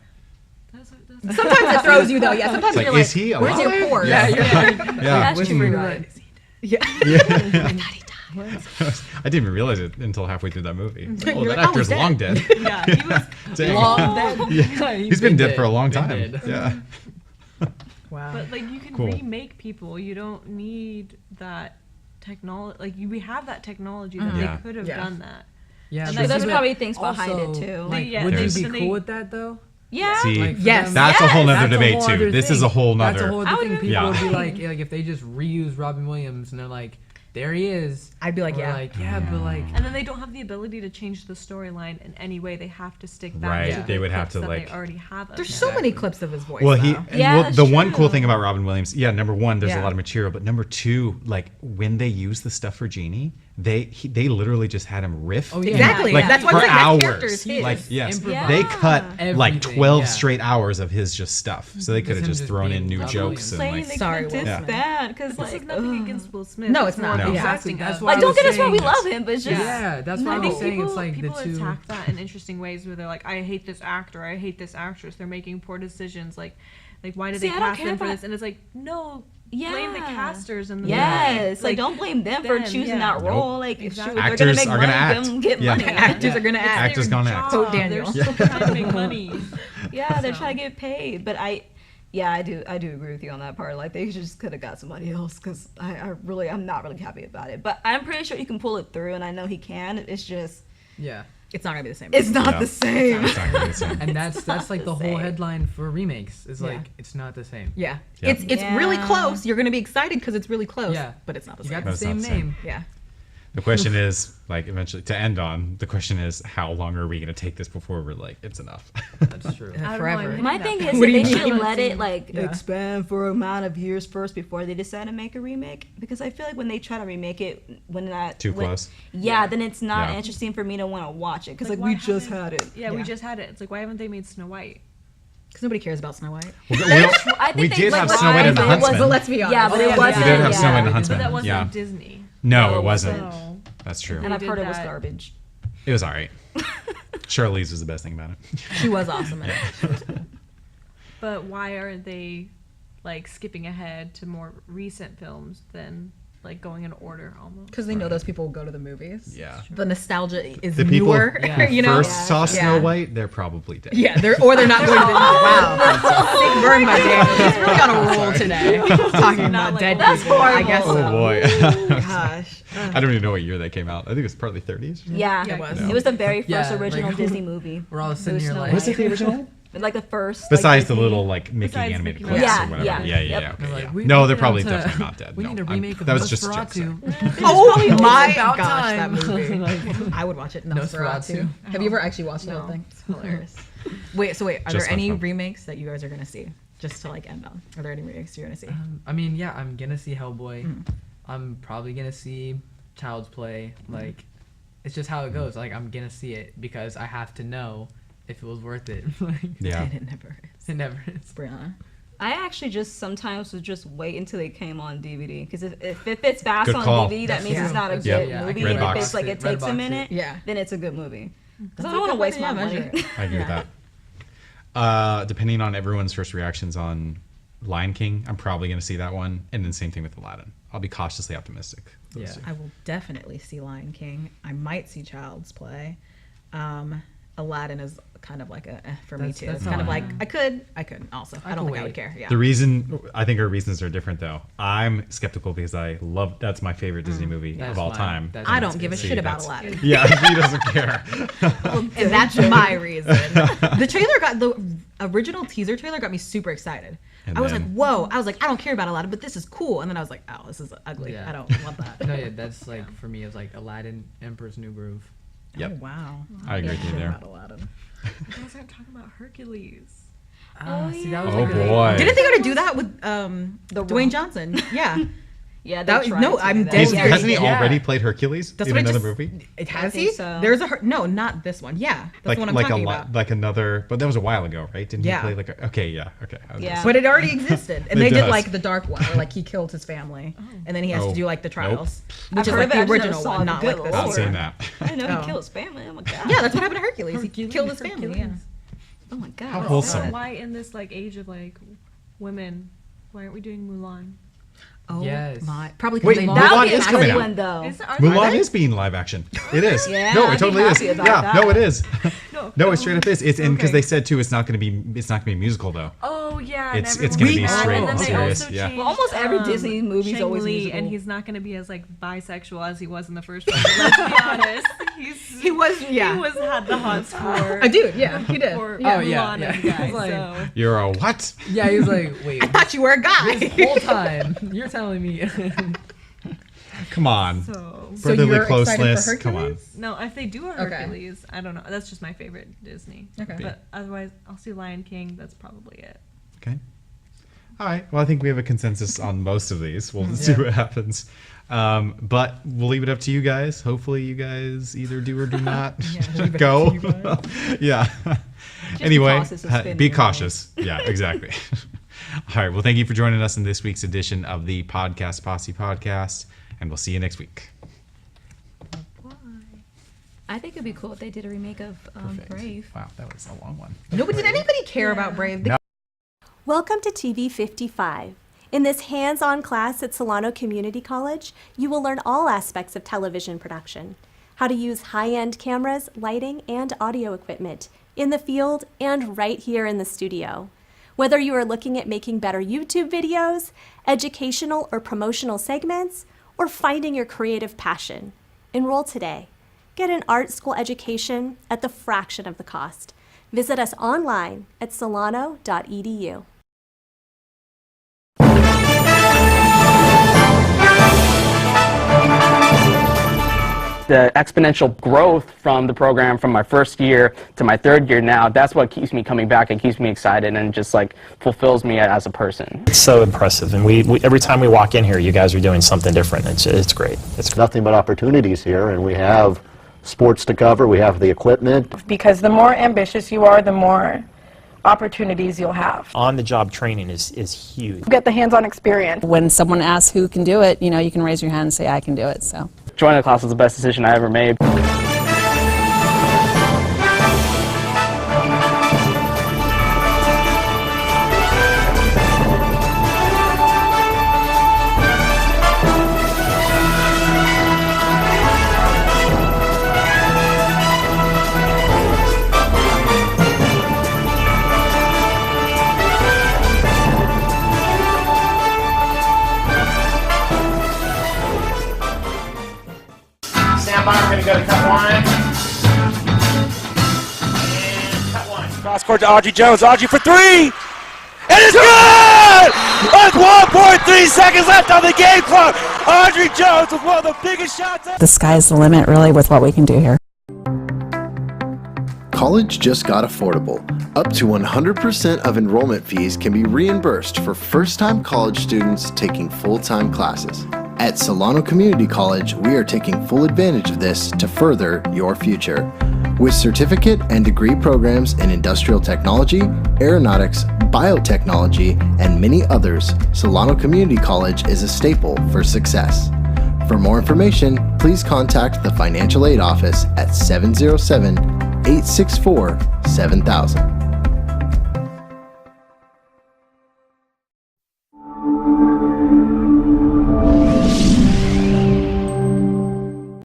Speaker 4: that's
Speaker 2: Sometimes it throws you though. Yeah. Sometimes
Speaker 1: It's like,
Speaker 2: you're like,
Speaker 1: is he
Speaker 2: where's your
Speaker 1: alive?
Speaker 2: pores?
Speaker 1: Yeah.
Speaker 2: Yeah.
Speaker 1: Yeah.
Speaker 5: That's
Speaker 3: When
Speaker 5: true.
Speaker 3: you were
Speaker 5: Right.
Speaker 3: like,
Speaker 1: Yeah. I didn't even realize it until halfway through that movie. Oh,
Speaker 2: You're
Speaker 1: that
Speaker 2: like, oh,
Speaker 1: actor's
Speaker 2: he's
Speaker 1: long
Speaker 2: dead.
Speaker 1: dead.
Speaker 4: yeah, he was
Speaker 1: Dang.
Speaker 3: long dead.
Speaker 1: Yeah. He's been dead for a long
Speaker 3: Been
Speaker 1: time.
Speaker 3: dead.
Speaker 1: Yeah.
Speaker 2: Wow.
Speaker 4: but like you can
Speaker 1: Cool.
Speaker 4: remake people. You don't need that technology. Like we have that technology that
Speaker 1: Yeah.
Speaker 4: they could have
Speaker 2: Yeah.
Speaker 4: done that.
Speaker 3: Yeah,
Speaker 4: And
Speaker 3: but
Speaker 5: there's
Speaker 3: but
Speaker 5: probably things behind it,
Speaker 3: also,
Speaker 5: too.
Speaker 3: Like,
Speaker 4: Yeah,
Speaker 3: would you
Speaker 1: there's-
Speaker 3: be
Speaker 4: then
Speaker 3: cool
Speaker 4: they-
Speaker 3: with that though?
Speaker 5: Yeah.
Speaker 1: See,
Speaker 3: Like, for
Speaker 2: Yes.
Speaker 3: them-
Speaker 1: that's a whole nother
Speaker 3: That's a
Speaker 1: debate
Speaker 3: whole
Speaker 1: too.
Speaker 3: other
Speaker 1: This is
Speaker 3: thing.
Speaker 1: a whole
Speaker 3: That's a
Speaker 1: nother.
Speaker 3: whole
Speaker 5: I
Speaker 3: other
Speaker 5: would
Speaker 3: thing.
Speaker 5: agree.
Speaker 3: People
Speaker 1: Yeah.
Speaker 3: would be like if they just reuse Robin Williams and they're like, there he is.
Speaker 2: I'd be like,
Speaker 3: We're
Speaker 2: yeah.
Speaker 3: like, yeah, but like,
Speaker 4: And then they don't have the ability to change the storyline in any way. They have to stick back
Speaker 1: Right,
Speaker 4: to
Speaker 3: they
Speaker 4: the
Speaker 1: would have
Speaker 4: clips
Speaker 1: to,
Speaker 4: that
Speaker 1: like-
Speaker 4: they already have. Of
Speaker 2: There's
Speaker 4: him.
Speaker 2: so many clips of his voice.
Speaker 1: Well, he
Speaker 2: though.
Speaker 5: Yeah,
Speaker 1: well,
Speaker 5: that's
Speaker 1: the one cool
Speaker 5: true.
Speaker 1: thing about Robin Williams, yeah, number one, there's a
Speaker 2: Yeah.
Speaker 1: lot of material, but number two, like when they use the stuff for Genie, they literally just had him riff.
Speaker 3: Oh, yeah.
Speaker 2: Exactly.
Speaker 1: Like
Speaker 2: That's why
Speaker 1: for
Speaker 2: I'm saying that character
Speaker 1: hours.
Speaker 2: is his.
Speaker 1: Like yes,
Speaker 3: Improvise.
Speaker 1: they cut like
Speaker 3: Everything,
Speaker 1: 12
Speaker 3: yeah.
Speaker 1: straight hours of his just stuff, so they could have
Speaker 3: him
Speaker 1: just
Speaker 3: just
Speaker 1: thrown in
Speaker 3: being
Speaker 1: new
Speaker 3: Robin
Speaker 1: jokes and
Speaker 5: Saying
Speaker 1: like.
Speaker 5: they
Speaker 2: Sorry,
Speaker 5: could
Speaker 2: Will
Speaker 5: diss
Speaker 2: Smith.
Speaker 5: that because
Speaker 4: This
Speaker 5: like
Speaker 4: is nothing
Speaker 5: ugh.
Speaker 4: against Will Smith.
Speaker 2: No, it's
Speaker 4: more
Speaker 2: not.
Speaker 4: of
Speaker 1: No.
Speaker 4: the
Speaker 3: Exactly,
Speaker 4: acting
Speaker 3: that's
Speaker 4: of
Speaker 3: why
Speaker 4: it.
Speaker 5: Like, don't get us wrong, we
Speaker 1: saying
Speaker 5: love him, but it's just
Speaker 3: yeah, that's why
Speaker 4: I
Speaker 3: I
Speaker 4: think
Speaker 3: was saying
Speaker 4: people,
Speaker 3: it's like the
Speaker 4: people
Speaker 3: two.
Speaker 4: attack that in interesting ways where they're like, I hate this actor, I hate this actress, they're making poor decisions, like why did
Speaker 5: See,
Speaker 4: they
Speaker 5: I don't
Speaker 4: cast
Speaker 5: care
Speaker 4: them for
Speaker 5: about-
Speaker 4: this? And it's like, no, blame the
Speaker 5: Yeah.
Speaker 4: casters and the
Speaker 5: Yes, like don't blame them for
Speaker 4: them,
Speaker 5: choosing
Speaker 4: yeah.
Speaker 5: that role.
Speaker 1: Nope.
Speaker 5: Like if
Speaker 4: Exactly.
Speaker 5: shoot, they're
Speaker 1: Actors
Speaker 5: gonna make
Speaker 1: are
Speaker 5: money,
Speaker 1: gonna
Speaker 5: give them
Speaker 1: act.
Speaker 5: get
Speaker 1: Yeah.
Speaker 5: money.
Speaker 2: Actors are gonna
Speaker 4: It's
Speaker 2: act.
Speaker 1: Actors
Speaker 4: their
Speaker 1: gonna act.
Speaker 4: job.
Speaker 2: Quote Daniel.
Speaker 4: They're still trying to make money.
Speaker 5: Yeah, they're
Speaker 4: So.
Speaker 5: trying to get paid, but I do agree with you on that part. Like they just could have got somebody else because I'm not really happy about it. But I'm pretty sure you can pull it through, and I know he can. It's just
Speaker 3: Yeah,
Speaker 2: It's not gonna be the same.
Speaker 5: it's not
Speaker 1: Yeah.
Speaker 5: the same.
Speaker 1: It's not gonna be the same.
Speaker 3: and that's like the whole
Speaker 5: same.
Speaker 3: headline for remakes is
Speaker 2: Yeah.
Speaker 3: like it's not the same.
Speaker 2: Yeah.
Speaker 1: Yeah.
Speaker 2: It's really
Speaker 5: Yeah.
Speaker 2: close. You're gonna be excited because it's really close.
Speaker 3: Yeah.
Speaker 2: But it's not the
Speaker 3: You
Speaker 2: same.
Speaker 3: got the
Speaker 1: That's not
Speaker 3: same
Speaker 1: the same.
Speaker 3: name.
Speaker 2: Yeah.
Speaker 1: The question is, like, eventually to end on, the question is, how long are we gonna take this before we're like, it's enough?
Speaker 3: That's true.
Speaker 4: I don't know,
Speaker 2: Forever.
Speaker 4: I'm
Speaker 5: My
Speaker 4: hitting
Speaker 5: thing
Speaker 4: that
Speaker 5: is
Speaker 2: What
Speaker 5: that
Speaker 2: do you
Speaker 5: they
Speaker 2: mean?
Speaker 5: should let it like
Speaker 2: Yeah.
Speaker 5: expand for an amount of years first before they decide to make a remake. Because I feel like when they try to remake it, when not
Speaker 1: Too close?
Speaker 5: yeah, then it's not
Speaker 1: Yeah.
Speaker 5: interesting for me to want to watch it. Because
Speaker 4: Like,
Speaker 5: like,
Speaker 4: why
Speaker 5: we just
Speaker 4: haven't-
Speaker 5: had it.
Speaker 4: Yeah, we
Speaker 2: Yeah.
Speaker 4: just had it. It's like, why haven't they made Snow White?
Speaker 2: Because nobody cares about Snow White.
Speaker 1: We
Speaker 5: I think
Speaker 1: we
Speaker 5: they-
Speaker 1: did
Speaker 5: like,
Speaker 1: have
Speaker 5: why-
Speaker 1: Snow White and the
Speaker 5: but it was-
Speaker 1: Huntsman.
Speaker 2: But let's be honest.
Speaker 5: Yeah, but it
Speaker 4: yeah,
Speaker 5: wasn't.
Speaker 1: we did have Snow White and the
Speaker 5: yeah.
Speaker 1: Huntsman.
Speaker 4: But that wasn't
Speaker 1: yeah.
Speaker 4: Disney.
Speaker 1: No,
Speaker 5: No,
Speaker 1: it
Speaker 5: it
Speaker 1: wasn't.
Speaker 4: So
Speaker 1: That's true.
Speaker 5: And I've
Speaker 4: did
Speaker 5: heard it was
Speaker 4: that.
Speaker 5: garbage.
Speaker 1: It was all right. Charlize was the best thing about it.
Speaker 2: She was awesome. In it.
Speaker 4: But why aren't they like skipping ahead to more recent films than like going in order almost?
Speaker 2: Because they know those people will go to the movies.
Speaker 1: Yeah.
Speaker 2: The nostalgia is
Speaker 1: The people
Speaker 2: newer.
Speaker 3: Yeah.
Speaker 2: You know.
Speaker 1: First saw Snow
Speaker 2: Yeah.
Speaker 1: White, they're probably dead.
Speaker 2: Yeah, they're not going to. Wow, sick burn by Daniel. He's really on a roll today. Talking about
Speaker 4: like-
Speaker 2: dead
Speaker 5: That's
Speaker 2: people. I
Speaker 5: horrible.
Speaker 2: guess so.
Speaker 1: Oh boy.
Speaker 2: Gosh.
Speaker 1: I don't even know what year that came out. I think it was partly 30s.
Speaker 5: Yeah,
Speaker 4: Yeah,
Speaker 2: It was.
Speaker 5: It was the very
Speaker 3: Yeah,
Speaker 5: first original
Speaker 3: like-
Speaker 5: Disney movie.
Speaker 3: We're all
Speaker 5: It
Speaker 3: sitting
Speaker 5: was
Speaker 3: here
Speaker 5: Snow
Speaker 3: like,
Speaker 5: White.
Speaker 1: the original?
Speaker 5: Like the first.
Speaker 1: Besides
Speaker 5: like,
Speaker 1: the
Speaker 5: Disney-
Speaker 1: little like Mickey
Speaker 4: Besides
Speaker 1: animated
Speaker 4: Mickey
Speaker 1: clips
Speaker 5: Mouse.
Speaker 1: or whatever.
Speaker 5: Yeah,
Speaker 1: Yeah,
Speaker 5: yeah.
Speaker 1: yeah.
Speaker 3: we're
Speaker 1: Okay,
Speaker 3: like,
Speaker 1: yeah.
Speaker 3: we
Speaker 1: No,
Speaker 3: need
Speaker 1: they're
Speaker 3: to-
Speaker 1: probably definitely not dead.
Speaker 3: We
Speaker 1: No,
Speaker 3: need a
Speaker 1: I'm-
Speaker 3: remake of
Speaker 1: that was just a joke.
Speaker 3: Nosferatu.
Speaker 2: Oh my
Speaker 3: about
Speaker 2: gosh,
Speaker 3: time.
Speaker 2: that movie. I would watch it.
Speaker 3: Nosferatu.
Speaker 2: Nosferatu. Have you ever actually watched the whole
Speaker 4: No.
Speaker 2: thing? It's hilarious. Wait, are
Speaker 1: Just
Speaker 2: there
Speaker 1: for
Speaker 2: any
Speaker 1: fun.
Speaker 2: remakes that you guys are gonna see? Just to like end on. Are there any remakes you're gonna see?
Speaker 3: I mean, yeah, I'm gonna see Hellboy.
Speaker 2: Mm.
Speaker 3: I'm probably gonna see Child's Play. Like, it's just how it goes. Like, I'm gonna see it because I have to know if it was worth it. Like,
Speaker 1: Yeah.
Speaker 2: And it never is.
Speaker 3: it never is.
Speaker 2: Brianna.
Speaker 5: I actually just sometimes would just wait until they came on DVD because if it fits fast
Speaker 1: Good
Speaker 5: on
Speaker 1: call.
Speaker 5: DVD, that means
Speaker 2: Yeah.
Speaker 5: it's not a
Speaker 3: That's
Speaker 5: good
Speaker 3: true. Yeah, I
Speaker 5: movie.
Speaker 3: can
Speaker 5: And if
Speaker 1: Redbox
Speaker 5: it's like it takes a
Speaker 3: Redbox it.
Speaker 5: minute,
Speaker 2: Yeah.
Speaker 5: then it's a good movie. Because
Speaker 2: That's
Speaker 5: I
Speaker 2: a
Speaker 5: don't want to
Speaker 2: good way
Speaker 5: waste
Speaker 2: to,
Speaker 5: my
Speaker 2: yeah, measure
Speaker 5: money.
Speaker 2: it.
Speaker 1: I agree with
Speaker 2: Yeah.
Speaker 1: that. Depending on everyone's first reactions on Lion King, I'm probably going to see that one. And then same thing with Aladdin. I'll be cautiously optimistic. Those
Speaker 3: Yeah.
Speaker 1: two.
Speaker 2: I will definitely see Lion King. I might see Child's Play. Aladdin is kind of like a for me too. It's kind of like I could also. I don't think I would care. Yeah.
Speaker 1: The reason, I think our reasons are different though. I'm skeptical because I love, that's my favorite Disney movie
Speaker 3: That's
Speaker 1: of all
Speaker 3: mine.
Speaker 1: time.
Speaker 3: That's
Speaker 2: I
Speaker 3: mine
Speaker 2: don't
Speaker 3: too.
Speaker 2: give a
Speaker 1: See,
Speaker 2: shit about
Speaker 1: that's-
Speaker 2: Aladdin.
Speaker 1: Yeah, he doesn't care.
Speaker 2: And that's my reason. The trailer the original teaser trailer got me super excited.
Speaker 1: And
Speaker 2: I was
Speaker 1: then-
Speaker 2: like, whoa. I was like, I don't care about Aladdin, but this is cool. And then I was like, oh, this is ugly.
Speaker 3: Yeah.
Speaker 2: I don't want that.
Speaker 3: No, yeah, that's like for me. It's like Aladdin, Emperor's New Groove.
Speaker 1: Yep.
Speaker 2: Oh, wow.
Speaker 1: I agree with you there.
Speaker 2: About Aladdin.
Speaker 4: You guys aren't talking about Hercules.
Speaker 3: See, that was
Speaker 1: Oh
Speaker 3: like a-
Speaker 1: boy.
Speaker 2: Didn't they go to do that with Dwayne Johnson? Yeah.
Speaker 5: Yeah,
Speaker 2: That
Speaker 5: they
Speaker 2: was-
Speaker 5: tried
Speaker 2: no,
Speaker 5: to
Speaker 2: I'm
Speaker 5: do that.
Speaker 2: dead
Speaker 1: He's,
Speaker 2: serious.
Speaker 1: hasn't he
Speaker 3: Yeah.
Speaker 1: already played Hercules
Speaker 2: That's
Speaker 1: in
Speaker 2: what I
Speaker 1: another
Speaker 2: just-
Speaker 1: movie?
Speaker 2: It has
Speaker 5: think
Speaker 2: he?
Speaker 5: so.
Speaker 2: There's no, not this one. Yeah, that's
Speaker 1: Like
Speaker 2: what I'm
Speaker 1: like
Speaker 2: talking
Speaker 1: a
Speaker 2: about.
Speaker 1: like another, but that was a while ago, right? Didn't
Speaker 2: Yeah.
Speaker 1: he play like a, okay, yeah, okay. I was
Speaker 5: Yeah.
Speaker 1: gonna
Speaker 2: But it already existed, and
Speaker 1: It
Speaker 2: they did
Speaker 1: does.
Speaker 2: like the dark one, where like he killed his family, and then he has
Speaker 1: Oh.
Speaker 2: to do like the trials,
Speaker 5: I've
Speaker 2: which is
Speaker 5: heard
Speaker 2: like
Speaker 5: of it, I
Speaker 2: the
Speaker 5: just never
Speaker 2: original
Speaker 5: saw
Speaker 2: one,
Speaker 5: it.
Speaker 2: not
Speaker 5: Good
Speaker 2: like this.
Speaker 1: Not
Speaker 5: Lord.
Speaker 1: seen that.
Speaker 5: I didn't know
Speaker 2: Oh.
Speaker 5: he killed his family. Oh my god.
Speaker 2: Yeah, that's what happened to Hercules. He killed his family. Yeah.
Speaker 5: Oh my god.
Speaker 1: How
Speaker 5: that's
Speaker 1: wholesome.
Speaker 5: sad.
Speaker 4: Why in this like age of like women, why aren't we doing Mulan?
Speaker 2: Oh
Speaker 3: Yes.
Speaker 2: my! Probably
Speaker 1: Wait,
Speaker 2: because
Speaker 1: Mulan
Speaker 5: That would be a
Speaker 1: is coming
Speaker 5: good
Speaker 1: out.
Speaker 5: one though.
Speaker 4: Is are
Speaker 1: Mulan
Speaker 4: they?
Speaker 1: is being live action. It is.
Speaker 5: Yeah,
Speaker 1: No,
Speaker 5: I'd
Speaker 1: it
Speaker 5: be
Speaker 1: totally is.
Speaker 5: happy
Speaker 1: Yeah,
Speaker 5: about
Speaker 1: no,
Speaker 5: that.
Speaker 1: it is.
Speaker 4: No,
Speaker 1: No, it straight up is. It's and because
Speaker 4: Okay.
Speaker 1: they said too, it's not going to be a musical though.
Speaker 4: Oh yeah,
Speaker 1: It's-
Speaker 4: and
Speaker 1: it's gonna
Speaker 4: everyone-
Speaker 1: be
Speaker 3: straight
Speaker 4: and then they
Speaker 1: serious,
Speaker 4: also
Speaker 1: yeah.
Speaker 4: changed,
Speaker 5: Well, almost every Disney movie's
Speaker 4: Shang
Speaker 5: always
Speaker 4: Li,
Speaker 5: musical.
Speaker 4: and he's not going to be as like bisexual as he was in the first one. Let's be honest,
Speaker 2: he was. Yeah,
Speaker 4: he was had the hots for
Speaker 2: a dude. Yeah, he did.
Speaker 4: for
Speaker 3: Oh, yeah,
Speaker 4: Mulan
Speaker 3: yeah.
Speaker 4: as a guy.
Speaker 3: It's like-
Speaker 4: So
Speaker 1: You're a what?
Speaker 3: Yeah, he was like, wait,
Speaker 2: I thought you were a guy.
Speaker 3: this whole time you're telling me.
Speaker 1: Come on.
Speaker 4: so
Speaker 2: So
Speaker 1: Brotherly
Speaker 2: you're excited for
Speaker 1: closeness. Come on.
Speaker 2: Hercules?
Speaker 4: no, if they do a
Speaker 2: Okay.
Speaker 4: Hercules, I don't know. That's just my favorite Disney.
Speaker 2: Okay.
Speaker 4: But otherwise, I'll see Lion King. That's probably it.
Speaker 1: Okay. All right. Well, I think we have a consensus on most of these. We'll see what happens. But we'll leave it up to you guys. Hopefully, you guys either do or do not
Speaker 2: leave it
Speaker 1: go.
Speaker 2: up to you guys.
Speaker 1: Yeah.
Speaker 5: be
Speaker 1: Anyway,
Speaker 5: cautious of spending
Speaker 1: be
Speaker 5: your money.
Speaker 1: cautious. Yeah, exactly. All right. Well, thank you for joining us in this week's edition of the Podcast Posse podcast, and we'll see you next week.
Speaker 5: I think it'd be cool if they did a remake of Brave.
Speaker 1: Wow, that was a long one.
Speaker 2: Nobody did anybody care about Brave?
Speaker 1: No.
Speaker 11: Welcome to TV 55. In this hands-on class at Solano Community College, you will learn all aspects of television production, how to use high-end cameras, lighting, and audio equipment in the field and right here in the studio. Whether you are looking at making better YouTube videos, educational or promotional segments, or finding your creative passion, enroll today. Get an art school education at the fraction of the cost. Visit us online at solano.edu.
Speaker 6: The exponential growth from the program from my first year to my third year now, that's what keeps me coming back and keeps me excited and just like fulfills me as a person.
Speaker 12: It's so impressive, and we every time we walk in here, you guys are doing something different. It's great. It's
Speaker 8: Nothing but opportunities here, and we have sports to cover, we have the equipment.
Speaker 13: Because the more ambitious you are, the more opportunities you'll have.
Speaker 12: on-the-job training is huge.
Speaker 13: You get the hands-on experience.
Speaker 14: When someone asks who can do it, you can raise your hand and say, I can do it. So.
Speaker 6: Joining the class was the best decision I ever made.
Speaker 15: Stand by, we're going to go to cut one. And cut one. Cross court to Audrey Jones. Audrey for three. It is good! With 1.3 seconds left on the game clock. Audrey Jones with one of the biggest shots ever.
Speaker 14: The sky's the limit, really, with what we can do here.
Speaker 16: College just got affordable. Up to 100% of enrollment fees can be reimbursed for first-time college students taking full-time classes. At Solano Community College, we are taking full advantage of this to further your future. With certificate and degree programs in industrial technology, aeronautics, biotechnology, and many others, Solano Community College is a staple for success. For more information, please contact the Financial Aid Office at 707-864-7000.